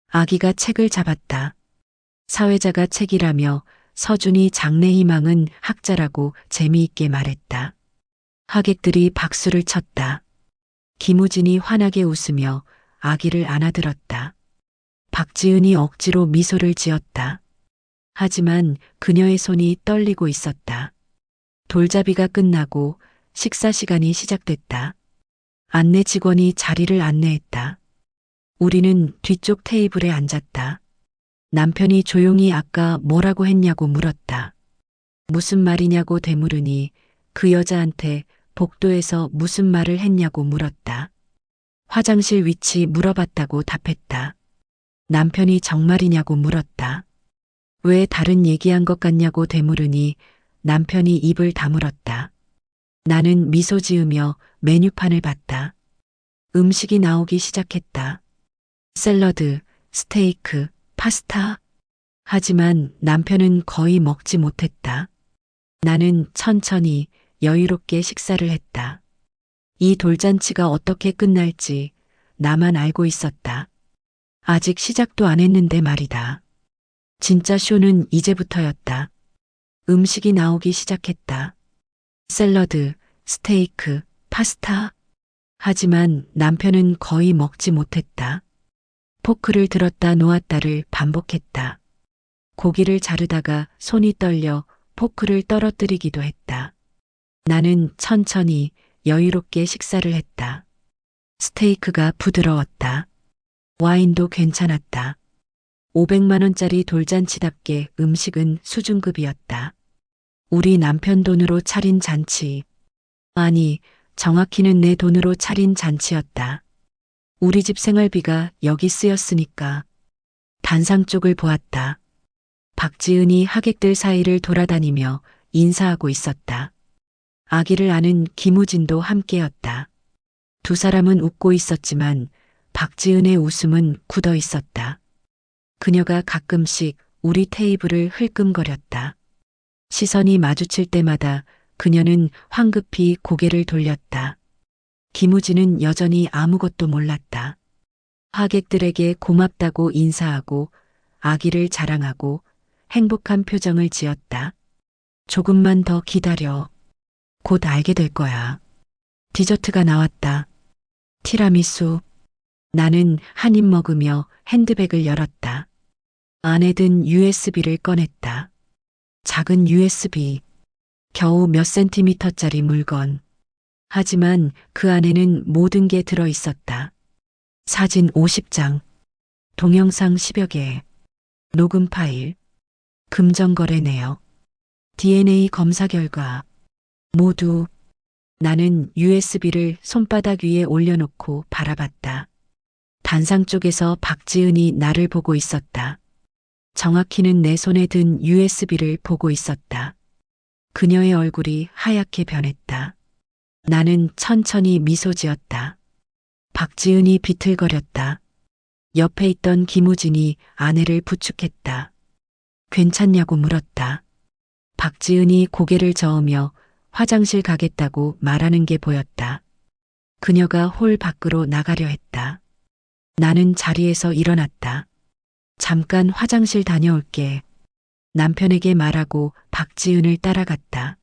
아기가 책을 잡았다. 사회자가 책이라며 서준이 장래 희망은 학자라고 재미있게 말했다. 하객들이 박수를 쳤다. 김우진이 환하게 웃으며 아기를 안아들었다. 박지은이 억지로 미소를 지었다. 하지만 그녀의 손이 떨리고 있었다. 돌잡이가 끝나고 식사 시간이 시작됐다. 안내 직원이 자리를 안내했다. 우리는 뒤쪽 테이블에 앉았다. 남편이 조용히 아까 뭐라고 했냐고 물었다. 무슨 말이냐고 되물으니 그 여자한테 복도에서 무슨 말을 했냐고 물었다. 화장실 위치 물어봤다고 답했다. 남편이 정말이냐고 물었다. 왜 다른 얘기한 것 같냐고 되물으니 남편이 입을 다물었다. 나는 미소 지으며 메뉴판을 봤다. 음식이 나오기 시작했다. 샐러드, 스테이크, 파스타. 하지만 남편은 거의 먹지 못했다. 나는 천천히 여유롭게 식사를 했다. 이 돌잔치가 어떻게 끝날지 나만 알고 있었다. 아직 시작도 안 했는데 말이다. 진짜 쇼는 이제부터였다. 음식이 나오기 시작했다. 샐러드, 스테이크, 파스타. 하지만 남편은 거의 먹지 못했다. 포크를 들었다 놓았다를 반복했다. 고기를 자르다가 손이 떨려 포크를 떨어뜨리기도 했다. 나는 천천히 여유롭게 식사를 했다. 스테이크가 부드러웠다. 와인도 괜찮았다. 500만 원짜리 돌잔치답게 음식은 수준급이었다. 우리 남편 돈으로 차린 잔치. 아니, 정확히는 내 돈으로 차린 잔치였다. 우리 집 생활비가 여기 쓰였으니까. 단상 쪽을 보았다. 박지은이 하객들 사이를 돌아다니며 인사하고 있었다. 아기를 안은 김우진도 함께였다. 두 사람은 웃고 있었지만 박지은의 웃음은 굳어 있었다. 그녀가 가끔씩 우리 테이블을 흘끔거렸다. 시선이 마주칠 때마다 그녀는 황급히 고개를 돌렸다. 김우진은 여전히 아무것도 몰랐다. 하객들에게 고맙다고 인사하고 아기를 자랑하고 행복한 표정을 지었다. 조금만 더 기다려. 곧 알게 될 거야. 디저트가 나왔다. 티라미수. 나는 한 입 먹으며 핸드백을 열었다. 안에 든 USB를 꺼냈다. 작은 USB. 겨우 몇 센티미터짜리 물건. 하지만 그 안에는 모든 게 들어 있었다. 사진 50장, 동영상 10여 개, 녹음 파일, 금전거래 내역, DNA 검사 결과, 모두. 나는 USB를 손바닥 위에 올려놓고 바라봤다. 단상 쪽에서 박지은이 나를 보고 있었다. 정확히는 내 손에 든 USB를 보고 있었다. 그녀의 얼굴이 하얗게 변했다. 나는 천천히 미소 지었다. 박지은이 비틀거렸다. 옆에 있던 김우진이 아내를 부축했다. 괜찮냐고 물었다. 박지은이 고개를 저으며 화장실 가겠다고 말하는 게 보였다. 그녀가 홀 밖으로 나가려 했다. 나는 자리에서 일어났다. 잠깐 화장실 다녀올게. 남편에게 말하고 박지은을 따라갔다.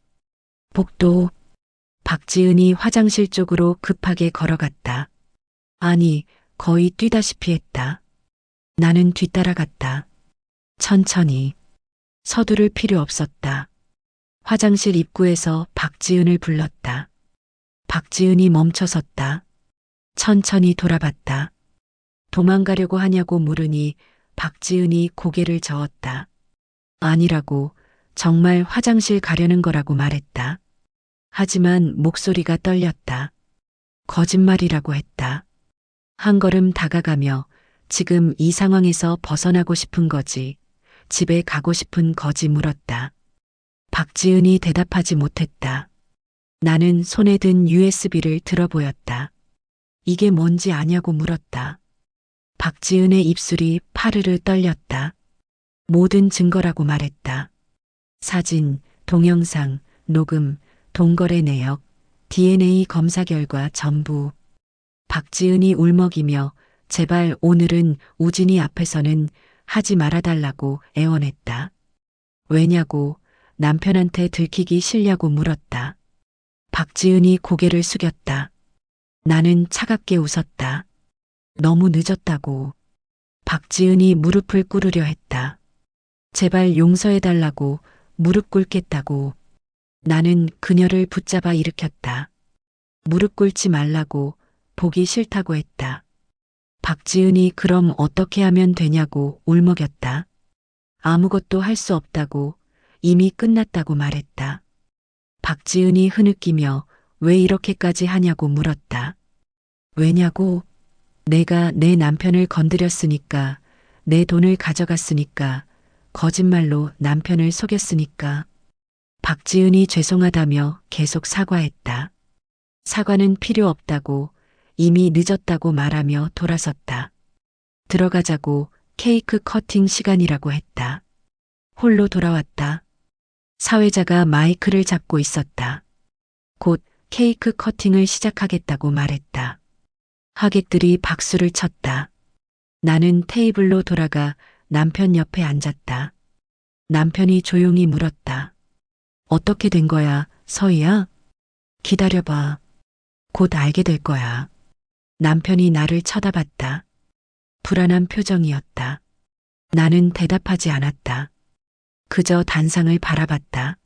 복도. 박지은이 화장실 쪽으로 급하게 걸어갔다. 아니, 거의 뛰다시피 했다. 나는 뒤따라갔다. 천천히. 서두를 필요 없었다. 화장실 입구에서 박지은을 불렀다. 박지은이 멈춰섰다. 천천히 돌아봤다. 도망가려고 하냐고 물으니 박지은이 고개를 저었다. 아니라고, 정말 화장실 가려는 거라고 말했다. 하지만 목소리가 떨렸다. 거짓말이라고 했다. 한 걸음 다가가며 지금 이 상황에서 벗어나고 싶은 거지, 집에 가고 싶은 거지 물었다. 박지은이 대답하지 못했다. 나는 손에 든 USB를 들어보였다. 이게 뭔지 아냐고 물었다. 박지은의 입술이 파르르 떨렸다. 모든 증거라고 말했다. 사진, 동영상, 녹음, 동거래 내역, DNA 검사 결과 전부. 박지은이 울먹이며 제발 오늘은 우진이 앞에서는 하지 말아달라고 애원했다. 왜냐고, 남편한테 들키기 싫냐고 물었다. 박지은이 고개를 숙였다. 나는 차갑게 웃었다. 너무 늦었다고. 박지은이 무릎을 꿇으려 했다. 제발 용서해달라고, 무릎 꿇겠다고. 나는 그녀를 붙잡아 일으켰다. 무릎 꿇지 말라고, 보기 싫다고 했다. 박지은이 그럼 어떻게 하면 되냐고 울먹였다. 아무것도 할 수 없다고, 이미 끝났다고 말했다. 박지은이 흐느끼며 왜 이렇게까지 하냐고 물었다. 왜냐고? 내가 내 남편을 건드렸으니까, 내 돈을 가져갔으니까, 거짓말로 남편을 속였으니까. 박지은이 죄송하다며 계속 사과했다. 사과는 필요 없다고, 이미 늦었다고 말하며 돌아섰다. 들어가자고, 케이크 커팅 시간이라고 했다. 홀로 돌아왔다. 사회자가 마이크를 잡고 있었다. 곧 케이크 커팅을 시작하겠다고 말했다. 하객들이 박수를 쳤다. 나는 테이블로 돌아가 남편 옆에 앉았다. 남편이 조용히 물었다. 어떻게 된 거야, 서희야? 기다려봐. 곧 알게 될 거야. 남편이 나를 쳐다봤다. 불안한 표정이었다. 나는 대답하지 않았다. 그저 단상을 바라봤다.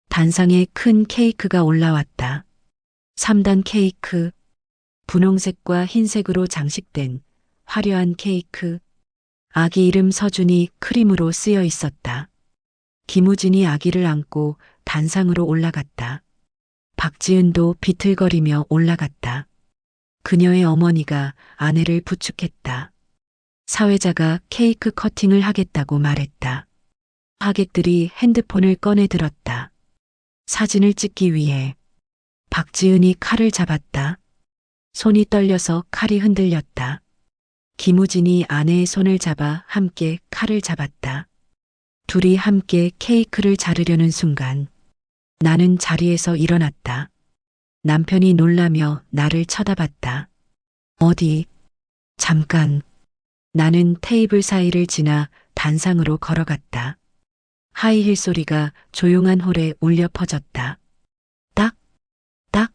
단상에 큰 케이크가 올라왔다. 3단 케이크, 분홍색과 흰색으로 장식된 화려한 케이크. 아기 이름 서준이 크림으로 쓰여 있었다. 김우진이 아기를 안고 단상으로 올라갔다. 박지은도 비틀거리며 올라갔다. 그녀의 어머니가 아내를 부축했다. 사회자가 케이크 커팅을 하겠다고 말했다. 하객들이 핸드폰을 꺼내 들었다. 사진을 찍기 위해. 박지은이 칼을 잡았다. 손이 떨려서 칼이 흔들렸다. 김우진이 아내의 손을 잡아 함께 칼을 잡았다. 둘이 함께 케이크를 자르려는 순간 나는 자리에서 일어났다. 남편이 놀라며 나를 쳐다봤다. 어디? 잠깐. 나는 테이블 사이를 지나 단상으로 걸어갔다. 하이힐 소리가 조용한 홀에 울려 퍼졌다. 딱, 딱,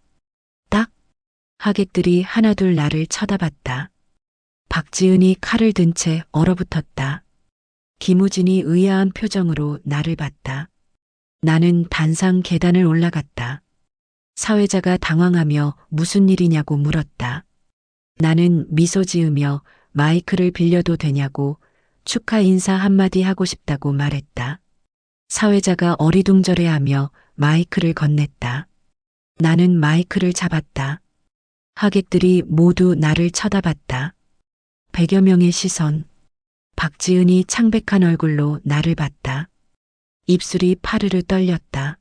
딱. 하객들이 하나둘 나를 쳐다봤다. 박지은이 칼을 든 채 얼어붙었다. 김우진이 의아한 표정으로 나를 봤다. 나는 단상 계단을 올라갔다. 사회자가 당황하며 무슨 일이냐고 물었다. 나는 미소 지으며 마이크를 빌려도 되냐고 축하 인사 한마디 하고 싶다고 말했다. 사회자가 어리둥절해하며 마이크를 건넸다. 나는 마이크를 잡았다. 하객들이 모두 나를 쳐다봤다. 100여 명의 시선. 박지은이 창백한 얼굴로 나를 봤다. 입술이 파르르 떨렸다.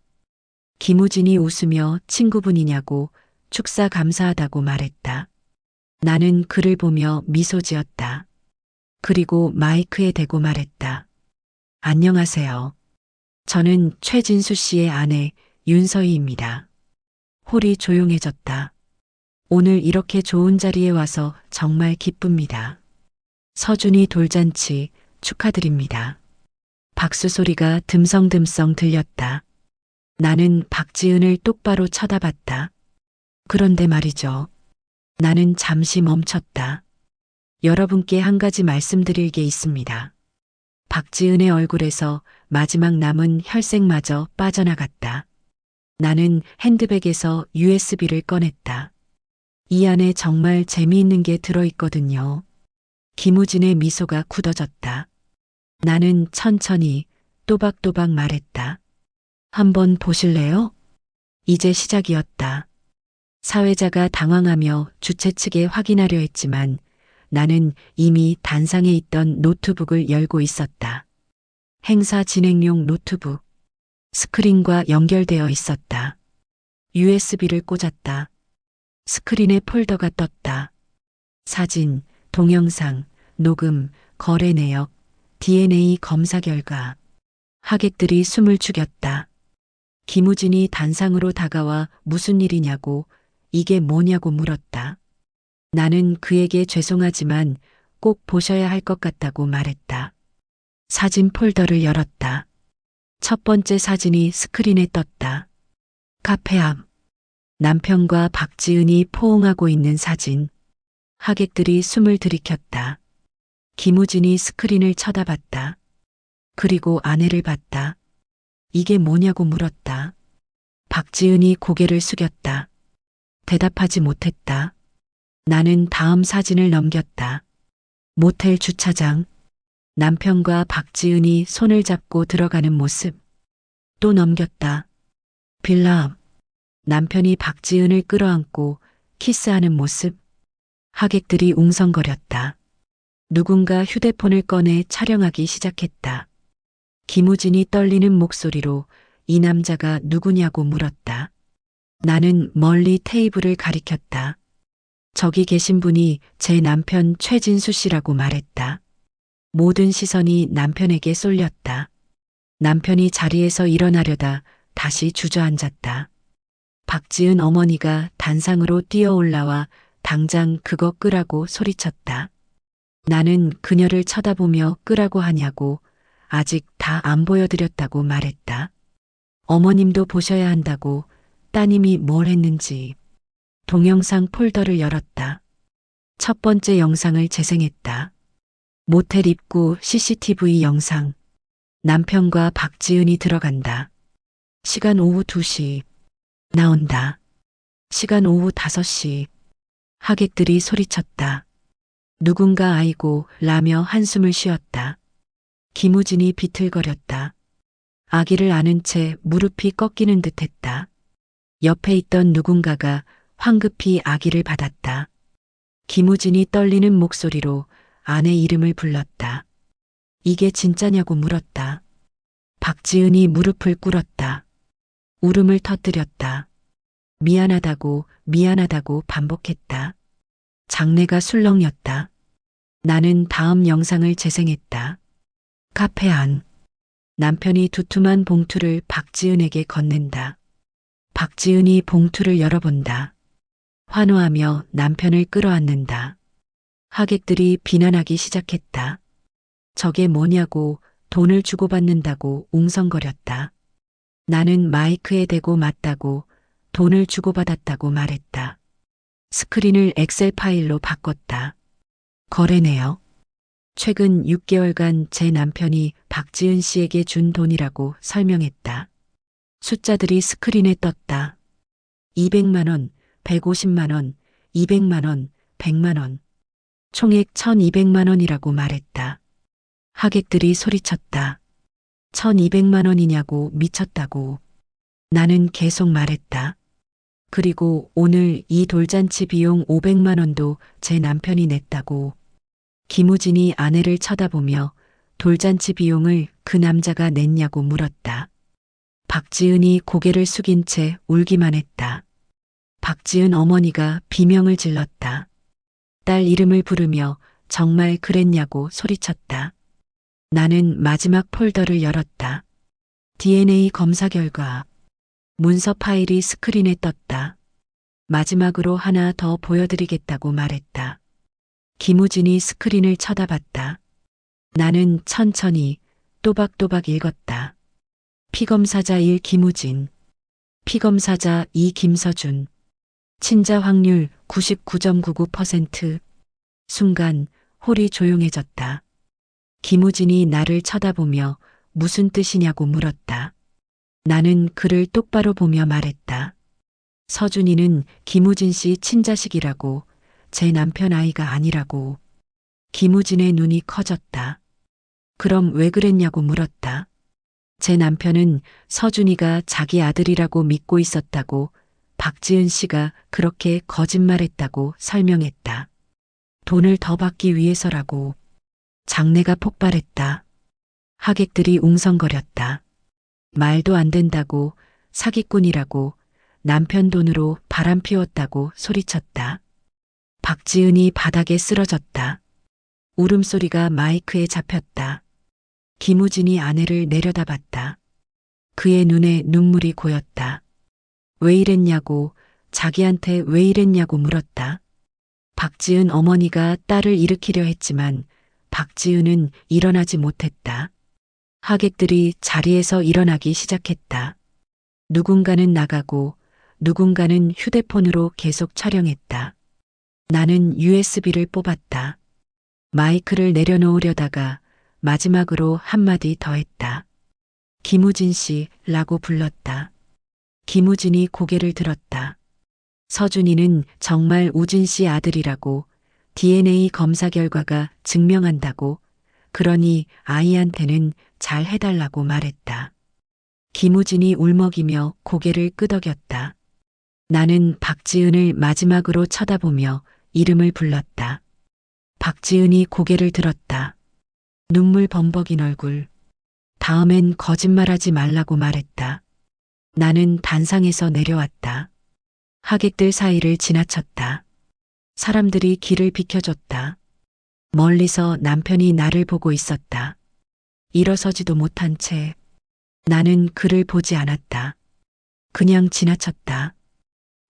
김우진이 웃으며 친구분이냐고 축사 감사하다고 말했다. 나는 그를 보며 미소 지었다. 그리고 마이크에 대고 말했다. 안녕하세요. 저는 최진수 씨의 아내 윤서희입니다. 홀이 조용해졌다. 오늘 이렇게 좋은 자리에 와서 정말 기쁩니다. 서준이 돌잔치 축하드립니다. 박수 소리가 듬성듬성 들렸다. 나는 박지은을 똑바로 쳐다봤다. 그런데 말이죠. 나는 잠시 멈췄다. 여러분께 한 가지 말씀드릴 게 있습니다. 박지은의 얼굴에서 마지막 남은 혈색마저 빠져나갔다. 나는 핸드백에서 USB를 꺼냈다. 이 안에 정말 재미있는 게 들어있거든요. 김우진의 미소가 굳어졌다. 나는 천천히 또박또박 말했다. 한번 보실래요? 이제 시작이었다. 사회자가 당황하며 주최 측에 확인하려 했지만 나는 이미 단상에 있던 노트북을 열고 있었다. 행사 진행용 노트북. 스크린과 연결되어 있었다. USB를 꽂았다. 스크린에 폴더가 떴다. 사진, 동영상, 녹음, 거래 내역, DNA 검사 결과. 하객들이 숨을 죽였다. 김우진이 단상으로 다가와 무슨 일이냐고, 이게 뭐냐고 물었다. 나는 그에게 죄송하지만 꼭 보셔야 할 것 같다고 말했다. 사진 폴더를 열었다. 첫 번째 사진이 스크린에 떴다. 카페 앞. 남편과 박지은이 포옹하고 있는 사진. 하객들이 숨을 들이켰다. 김우진이 스크린을 쳐다봤다. 그리고 아내를 봤다. 이게 뭐냐고 물었다. 박지은이 고개를 숙였다. 대답하지 못했다. 나는 다음 사진을 넘겼다. 모텔 주차장. 남편과 박지은이 손을 잡고 들어가는 모습. 또 넘겼다. 빌라 앞. 남편이 박지은을 끌어안고 키스하는 모습. 하객들이 웅성거렸다. 누군가 휴대폰을 꺼내 촬영하기 시작했다. 김우진이 떨리는 목소리로 이 남자가 누구냐고 물었다. 나는 멀리 테이블을 가리켰다. 저기 계신 분이 제 남편 최진수 씨라고 말했다. 모든 시선이 남편에게 쏠렸다. 남편이 자리에서 일어나려다 다시 주저앉았다. 박지은 어머니가 단상으로 뛰어 올라와 당장 그거 끄라고 소리쳤다. 나는 그녀를 쳐다보며 끄라고 하냐고 아직 다 안 보여드렸다고 말했다. 어머님도 보셔야 한다고 따님이 뭘 했는지. 동영상 폴더를 열었다. 첫 번째 영상을 재생했다. 모텔 입구 CCTV 영상. 남편과 박지은이 들어간다. 시간 오후 2시. 나온다. 시간 오후 5시. 하객들이 소리쳤다. 누군가 아이고 라며 한숨을 쉬었다. 김우진이 비틀거렸다. 아기를 안은 채 무릎이 꺾이는 듯했다. 옆에 있던 누군가가 황급히 아기를 받았다. 김우진이 떨리는 목소리로 아내 이름을 불렀다. 이게 진짜냐고 물었다. 박지은이 무릎을 꿇었다. 울음을 터뜨렸다. 미안하다고 반복했다. 장내가 술렁였다. 나는 다음 영상을 재생했다. 카페 안. 남편이 두툼한 봉투를 박지은에게 건넨다. 박지은이 봉투를 열어본다. 환호하며 남편을 끌어안는다. 하객들이 비난하기 시작했다. 저게 뭐냐고 돈을 주고받는다고 웅성거렸다. 나는 마이크에 대고 맞다고 돈을 주고받았다고 말했다. 스크린을 엑셀 파일로 바꿨다. 거래 내역. 최근 6개월간 제 남편이 박지은 씨에게 준 돈이라고 설명했다. 숫자들이 스크린에 떴다. 200만 원, 150만 원, 200만 원, 100만 원. 총액 1200만 원이라고 말했다. 하객들이 소리쳤다. 1200만 원이냐고 미쳤다고. 나는 계속 말했다. 그리고 오늘 이 돌잔치 비용 500만 원도 제 남편이 냈다고. 김우진이 아내를 쳐다보며 돌잔치 비용을 그 남자가 냈냐고 물었다. 박지은이 고개를 숙인 채 울기만 했다. 박지은 어머니가 비명을 질렀다. 딸 이름을 부르며 정말 그랬냐고 소리쳤다. 나는 마지막 폴더를 열었다. DNA 검사 결과. 문서 파일이 스크린에 떴다. 마지막으로 하나 더 보여드리겠다고 말했다. 김우진이 스크린을 쳐다봤다. 나는 천천히 또박또박 읽었다. 피검사자 1 김우진, 피검사자 2 김서준, 친자 확률 99.99%. 순간 홀이 조용해졌다. 김우진이 나를 쳐다보며 무슨 뜻이냐고 물었다. 나는 그를 똑바로 보며 말했다. 서준이는 김우진 씨 친자식이라고, 제 남편 아이가 아니라고. 김우진의 눈이 커졌다. 그럼 왜 그랬냐고 물었다. 제 남편은 서준이가 자기 아들이라고 믿고 있었다고 박지은 씨가 그렇게 거짓말했다고 설명했다. 돈을 더 받기 위해서라고. 장내가 폭발했다. 하객들이 웅성거렸다. 말도 안 된다고, 사기꾼이라고, 남편 돈으로 바람 피웠다고 소리쳤다. 박지은이 바닥에 쓰러졌다. 울음소리가 마이크에 잡혔다. 김우진이 아내를 내려다봤다. 그의 눈에 눈물이 고였다. 왜 이랬냐고, 자기한테 왜 이랬냐고 물었다. 박지은 어머니가 딸을 일으키려 했지만 박지은은 일어나지 못했다. 하객들이 자리에서 일어나기 시작했다. 누군가는 나가고 누군가는 휴대폰으로 계속 촬영했다. 나는 USB를 뽑았다. 마이크를 내려놓으려다가 마지막으로 한마디 더 했다. 김우진 씨라고 불렀다. 김우진이 고개를 들었다. 서준이는 정말 우진 씨 아들이라고, DNA 검사 결과가 증명한다고, 그러니 아이한테는 잘 해달라고 말했다. 김우진이 울먹이며 고개를 끄덕였다. 나는 박지은을 마지막으로 쳐다보며 이름을 불렀다. 박지은이 고개를 들었다. 눈물 범벅인 얼굴. 다음엔 거짓말하지 말라고 말했다. 나는 단상에서 내려왔다. 하객들 사이를 지나쳤다. 사람들이 길을 비켜줬다. 멀리서 남편이 나를 보고 있었다. 일어서지도 못한 채 나는 그를 보지 않았다. 그냥 지나쳤다.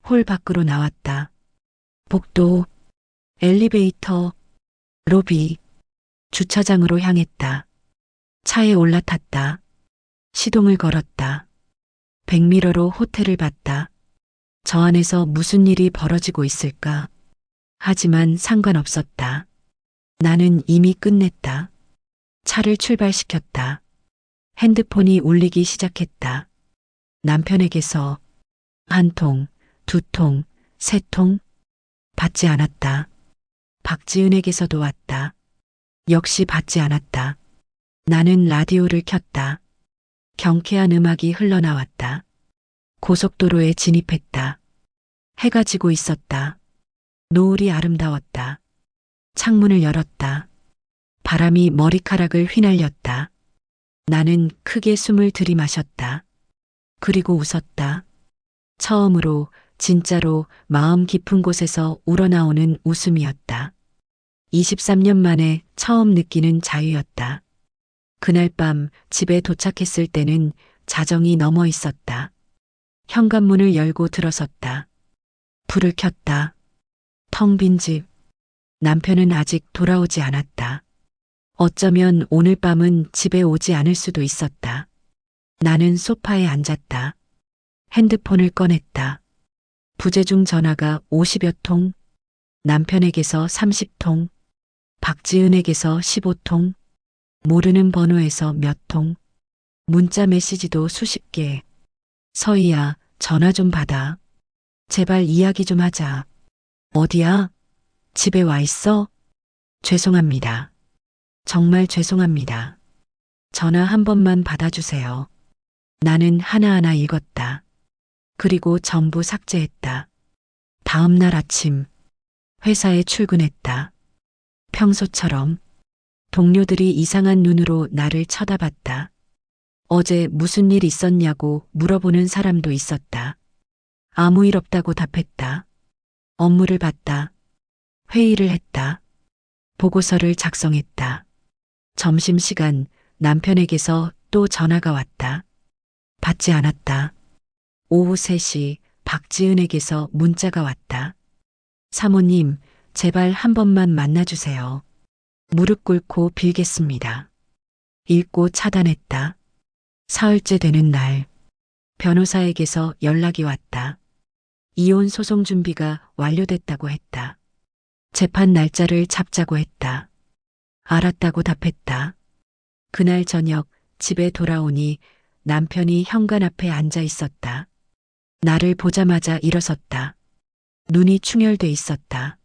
홀 밖으로 나왔다. 복도, 엘리베이터, 로비, 주차장으로 향했다. 차에 올라탔다. 시동을 걸었다. 백미러로 호텔을 봤다. 저 안에서 무슨 일이 벌어지고 있을까? 하지만 상관없었다. 나는 이미 끝냈다. 차를 출발시켰다. 핸드폰이 울리기 시작했다. 남편에게서 한 통, 두 통, 세 통 받지 않았다. 박지은에게서도 왔다. 역시 받지 않았다. 나는 라디오를 켰다. 경쾌한 음악이 흘러나왔다. 고속도로에 진입했다. 해가 지고 있었다. 노을이 아름다웠다. 창문을 열었다. 바람이 머리카락을 휘날렸다. 나는 크게 숨을 들이마셨다. 그리고 웃었다. 처음으로 진짜로 마음 깊은 곳에서 우러나오는 웃음이었다. 23년 만에 처음 느끼는 자유였다. 그날 밤 집에 도착했을 때는 자정이 넘어 있었다. 현관문을 열고 들어섰다. 불을 켰다. 텅 빈 집. 남편은 아직 돌아오지 않았다. 어쩌면 오늘 밤은 집에 오지 않을 수도 있었다. 나는 소파에 앉았다. 핸드폰을 꺼냈다. 부재중 전화가 50여 통, 남편에게서 30통, 박지은에게서 15통, 모르는 번호에서 몇 통, 문자 메시지도 수십 개. 서희야, 전화 좀 받아. 제발 이야기 좀 하자. 어디야? 집에 와 있어? 죄송합니다. 정말 죄송합니다. 전화 한 번만 받아주세요. 나는 하나하나 읽었다. 그리고 전부 삭제했다. 다음 날 아침 회사에 출근했다. 평소처럼 동료들이 이상한 눈으로 나를 쳐다봤다. 어제 무슨 일 있었냐고 물어보는 사람도 있었다. 아무 일 없다고 답했다. 업무를 봤다. 회의를 했다. 보고서를 작성했다. 점심시간 남편에게서 또 전화가 왔다. 받지 않았다. 오후 3시 박지은에게서 문자가 왔다. 사모님, 제발 한 번만 만나주세요. 무릎 꿇고 빌겠습니다. 읽고 차단했다. 사흘째 되는 날, 변호사에게서 연락이 왔다. 이혼 소송 준비가 완료됐다고 했다. 재판 날짜를 잡자고 했다. 알았다고 답했다. 그날 저녁 집에 돌아오니 남편이 현관 앞에 앉아 있었다. 나를 보자마자 일어섰다. 눈이 충혈돼 있었다.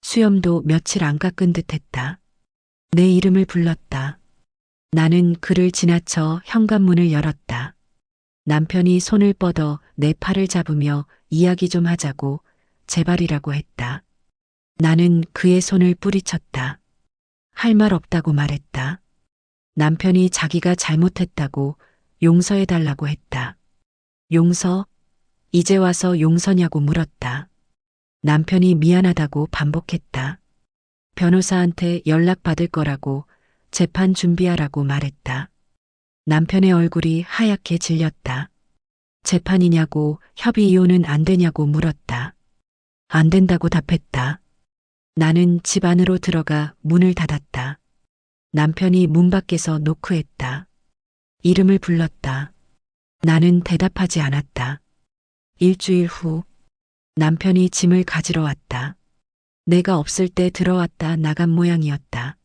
수염도 며칠 안 깎은 듯 했다. 내 이름을 불렀다. 나는 그를 지나쳐 현관문을 열었다. 남편이 손을 뻗어 내 팔을 잡으며 이야기 좀 하자고 제발이라고 했다. 나는 그의 손을 뿌리쳤다. 할 말 없다고 말했다. 남편이 자기가 잘못했다고 용서해달라고 했다. 용서? 이제 와서 용서냐고 물었다. 남편이 미안하다고 반복했다. 변호사한테 연락받을 거라고 재판 준비하라고 말했다. 남편의 얼굴이 하얗게 질렸다. 재판이냐고 협의 이혼은 안 되냐고 물었다. 안 된다고 답했다. 나는 집 안으로 들어가 문을 닫았다. 남편이 문 밖에서 노크했다. 이름을 불렀다. 나는 대답하지 않았다. 일주일 후 남편이 짐을 가지러 왔다. 내가 없을 때 들어왔다 나간 모양이었다.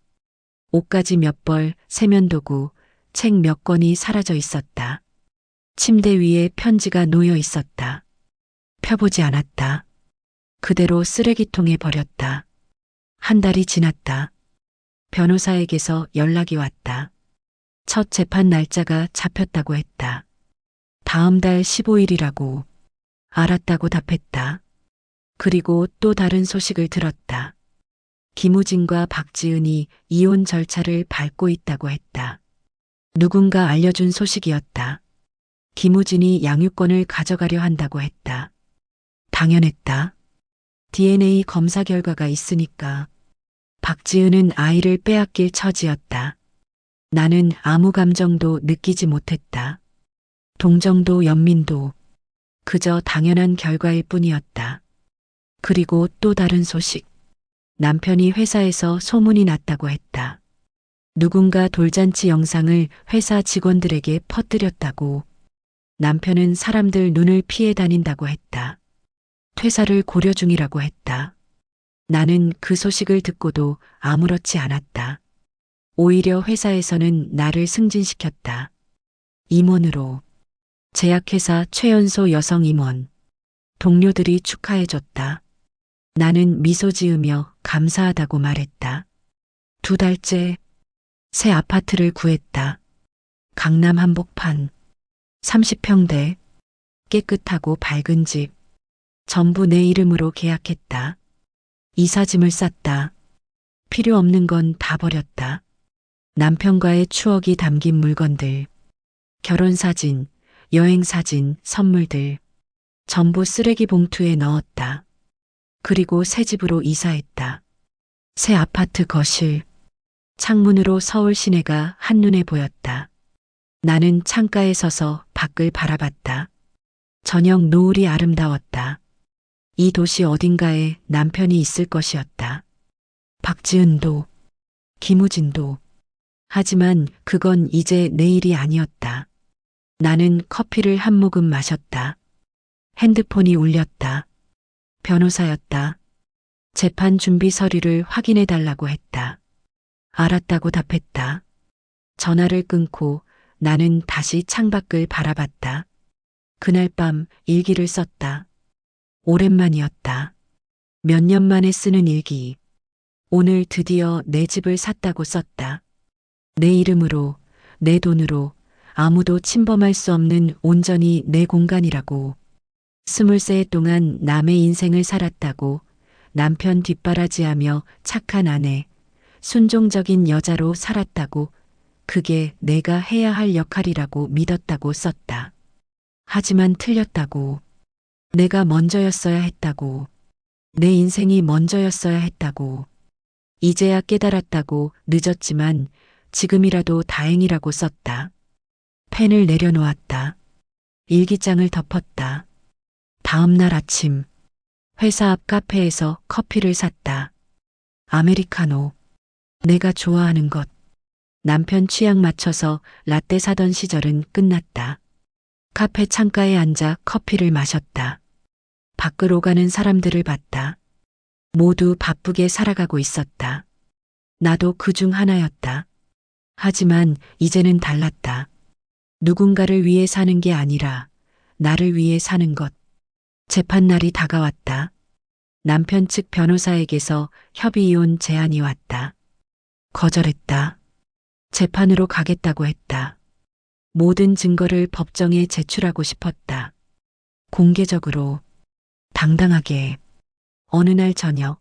옷가지 몇 벌, 세면도구, 책 몇 권이 사라져 있었다. 침대 위에 편지가 놓여 있었다. 펴보지 않았다. 그대로 쓰레기통에 버렸다. 한 달이 지났다. 변호사에게서 연락이 왔다. 첫 재판 날짜가 잡혔다고 했다. 다음 달 15일이라고. 알았다고 답했다. 그리고 또 다른 소식을 들었다. 김우진과 박지은이 이혼 절차를 밟고 있다고 했다. 누군가 알려준 소식이었다. 김우진이 양육권을 가져가려 한다고 했다. 당연했다. DNA 검사 결과가 있으니까. 박지은은 아이를 빼앗길 처지였다. 나는 아무 감정도 느끼지 못했다. 동정도 연민도 그저 당연한 결과일 뿐이었다. 그리고 또 다른 소식. 남편이 회사에서 소문이 났다고 했다. 누군가 돌잔치 영상을 회사 직원들에게 퍼뜨렸다고. 남편은 사람들 눈을 피해 다닌다고 했다. 퇴사를 고려 중이라고 했다. 나는 그 소식을 듣고도 아무렇지 않았다. 오히려 회사에서는 나를 승진시켰다. 임원으로. 제약회사 최연소 여성 임원. 동료들이 축하해줬다. 나는 미소 지으며 감사하다고 말했다. 2달째 새 아파트를 구했다. 강남 한복판. 30평대. 깨끗하고 밝은 집. 전부 내 이름으로 계약했다. 이사짐을 쌌다. 필요 없는 건 다 버렸다. 남편과의 추억이 담긴 물건들. 결혼사진, 여행사진, 선물들. 전부 쓰레기 봉투에 넣었다. 그리고 새 집으로 이사했다. 새 아파트 거실. 창문으로 서울 시내가 한눈에 보였다. 나는 창가에 서서 밖을 바라봤다. 저녁 노을이 아름다웠다. 이 도시 어딘가에 남편이 있을 것이었다. 박지은도, 김우진도. 하지만 그건 이제 내일이 아니었다. 나는 커피를 한 모금 마셨다. 핸드폰이 울렸다. 변호사였다. 재판 준비 서류를 확인해 달라고 했다. 알았다고 답했다. 전화를 끊고 나는 다시 창밖을 바라봤다. 그날 밤 일기를 썼다. 오랜만이었다. 몇 년 만에 쓰는 일기. 오늘 드디어 내 집을 샀다고 썼다. 내 이름으로, 내 돈으로, 아무도 침범할 수 없는 온전히 내 공간이라고. 23해 동안 남의 인생을 살았다고. 남편 뒷바라지하며 착한 아내, 순종적인 여자로 살았다고. 그게 내가 해야 할 역할이라고 믿었다고 썼다. 하지만 틀렸다고. 내가 먼저였어야 했다고. 내 인생이 먼저였어야 했다고. 이제야 깨달았다고. 늦었지만 지금이라도 다행이라고 썼다. 펜을 내려놓았다. 일기장을 덮었다. 다음 날 아침 회사 앞 카페에서 커피를 샀다. 아메리카노. 내가 좋아하는 것. 남편 취향 맞춰서 라떼 사던 시절은 끝났다. 카페 창가에 앉아 커피를 마셨다. 밖으로 가는 사람들을 봤다. 모두 바쁘게 살아가고 있었다. 나도 그중 하나였다. 하지만 이제는 달랐다. 누군가를 위해 사는 게 아니라 나를 위해 사는 것. 재판날이 다가왔다. 남편 측 변호사에게서 협의이혼 제안이 왔다. 거절했다. 재판으로 가겠다고 했다. 모든 증거를 법정에 제출하고 싶었다. 공개적으로, 당당하게. 어느 날 저녁,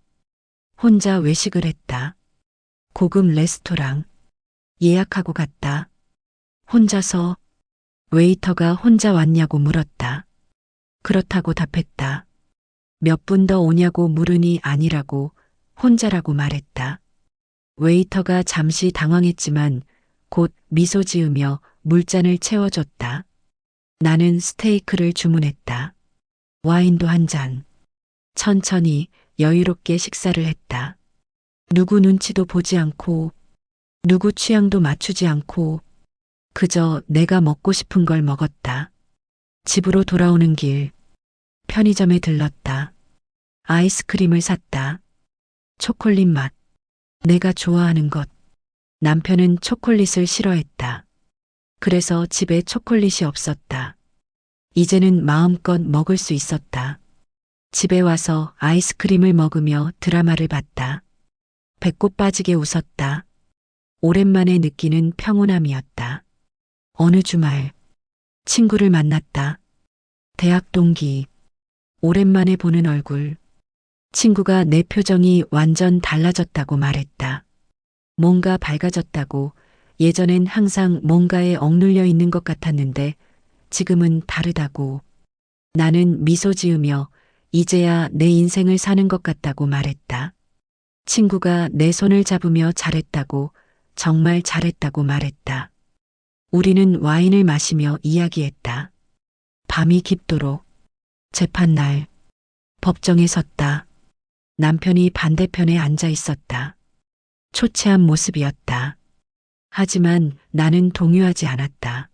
혼자 외식을 했다. 고급 레스토랑. 예약하고 갔다. 혼자서. 웨이터가 혼자 왔냐고 물었다. 그렇다고 답했다. 몇 분 더 오냐고 물으니 아니라고, 혼자라고 말했다. 웨이터가 잠시 당황했지만 곧 미소 지으며 물잔을 채워줬다. 나는 스테이크를 주문했다. 와인도 한 잔. 천천히 여유롭게 식사를 했다. 누구 눈치도 보지 않고, 누구 취향도 맞추지 않고, 그저 내가 먹고 싶은 걸 먹었다. 집으로 돌아오는 길, 편의점에 들렀다. 아이스크림을 샀다. 초콜릿 맛. 내가 좋아하는 것. 남편은 초콜릿을 싫어했다. 그래서 집에 초콜릿이 없었다. 이제는 마음껏 먹을 수 있었다. 집에 와서 아이스크림을 먹으며 드라마를 봤다. 배꼽 빠지게 웃었다. 오랜만에 느끼는 평온함이었다. 어느 주말, 친구를 만났다. 대학 동기. 오랜만에 보는 얼굴. 친구가 내 표정이 완전 달라졌다고 말했다. 뭔가 밝아졌다고. 예전엔 항상 뭔가에 억눌려 있는 것 같았는데 지금은 다르다고. 나는 미소 지으며 이제야 내 인생을 사는 것 같다고 말했다. 친구가 내 손을 잡으며 잘했다고, 정말 잘했다고 말했다. 우리는 와인을 마시며 이야기했다. 밤이 깊도록. 재판날. 법정에 섰다. 남편이 반대편에 앉아 있었다. 초췌한 모습이었다. 하지만 나는 동요하지 않았다.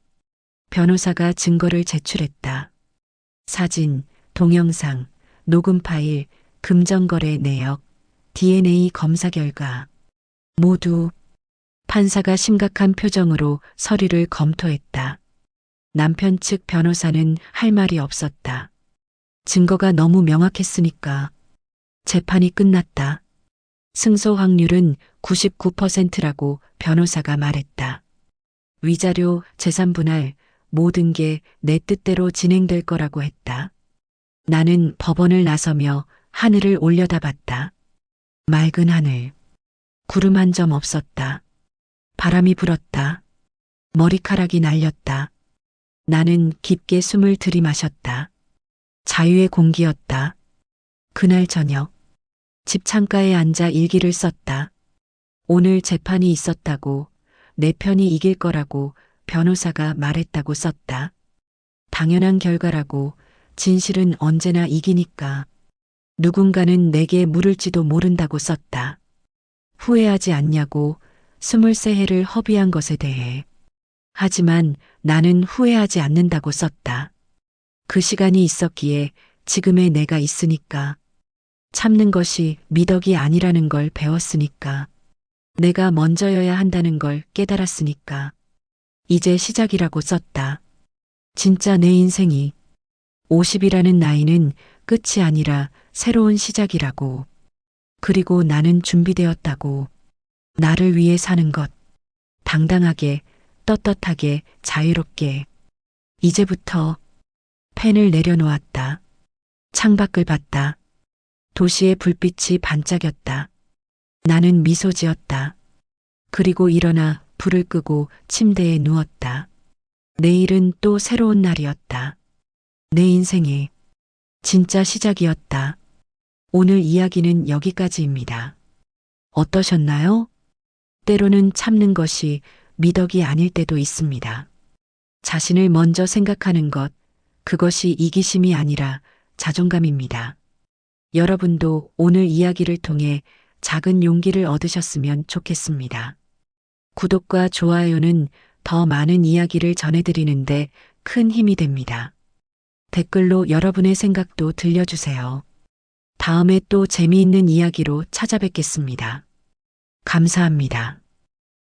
변호사가 증거를 제출했다. 사진, 동영상, 녹음 파일, 금전거래 내역, DNA 검사 결과. 모두. 판사가 심각한 표정으로 서류를 검토했다. 남편 측 변호사는 할 말이 없었다. 증거가 너무 명확했으니까. 재판이 끝났다. 승소 확률은 99%라고 변호사가 말했다. 위자료, 재산 분할, 모든 게 내 뜻대로 진행될 거라고 했다. 나는 법원을 나서며 하늘을 올려다봤다. 맑은 하늘. 구름 한 점 없었다. 바람이 불었다. 머리카락이 날렸다. 나는 깊게 숨을 들이마셨다. 자유의 공기였다. 그날 저녁, 집 창가에 앉아 일기를 썼다. 오늘 재판이 있었다고, 내 편이 이길 거라고 변호사가 말했다고 썼다. 당연한 결과라고, 진실은 언제나 이기니까. 누군가는 내게 물을지도 모른다고 썼다. 후회하지 않냐고, 23해를 허비한 것에 대해. 하지만 나는 후회하지 않는다고 썼다. 그 시간이 있었기에 지금의 내가 있으니까. 참는 것이 미덕이 아니라는 걸 배웠으니까. 내가 먼저여야 한다는 걸 깨달았으니까. 이제 시작이라고 썼다. 진짜 내 인생이 50이라는 나이는 끝이 아니라 새로운 시작이라고. 그리고 나는 준비되었다고. 나를 위해 사는 것. 당당하게, 떳떳하게, 자유롭게. 이제부터 펜을 내려놓았다. 창밖을 봤다. 도시의 불빛이 반짝였다. 나는 미소 지었다. 그리고 일어나 불을 끄고 침대에 누웠다. 내일은 또 새로운 날이었다. 내 인생의 진짜 시작이었다. 오늘 이야기는 여기까지입니다. 어떠셨나요? 때로는 참는 것이 미덕이 아닐 때도 있습니다. 자신을 먼저 생각하는 것, 그것이 이기심이 아니라 자존감입니다. 여러분도 오늘 이야기를 통해 작은 용기를 얻으셨으면 좋겠습니다. 구독과 좋아요는 더 많은 이야기를 전해드리는데 큰 힘이 됩니다. 댓글로 여러분의 생각도 들려주세요. 다음에 또 재미있는 이야기로 찾아뵙겠습니다. 감사합니다.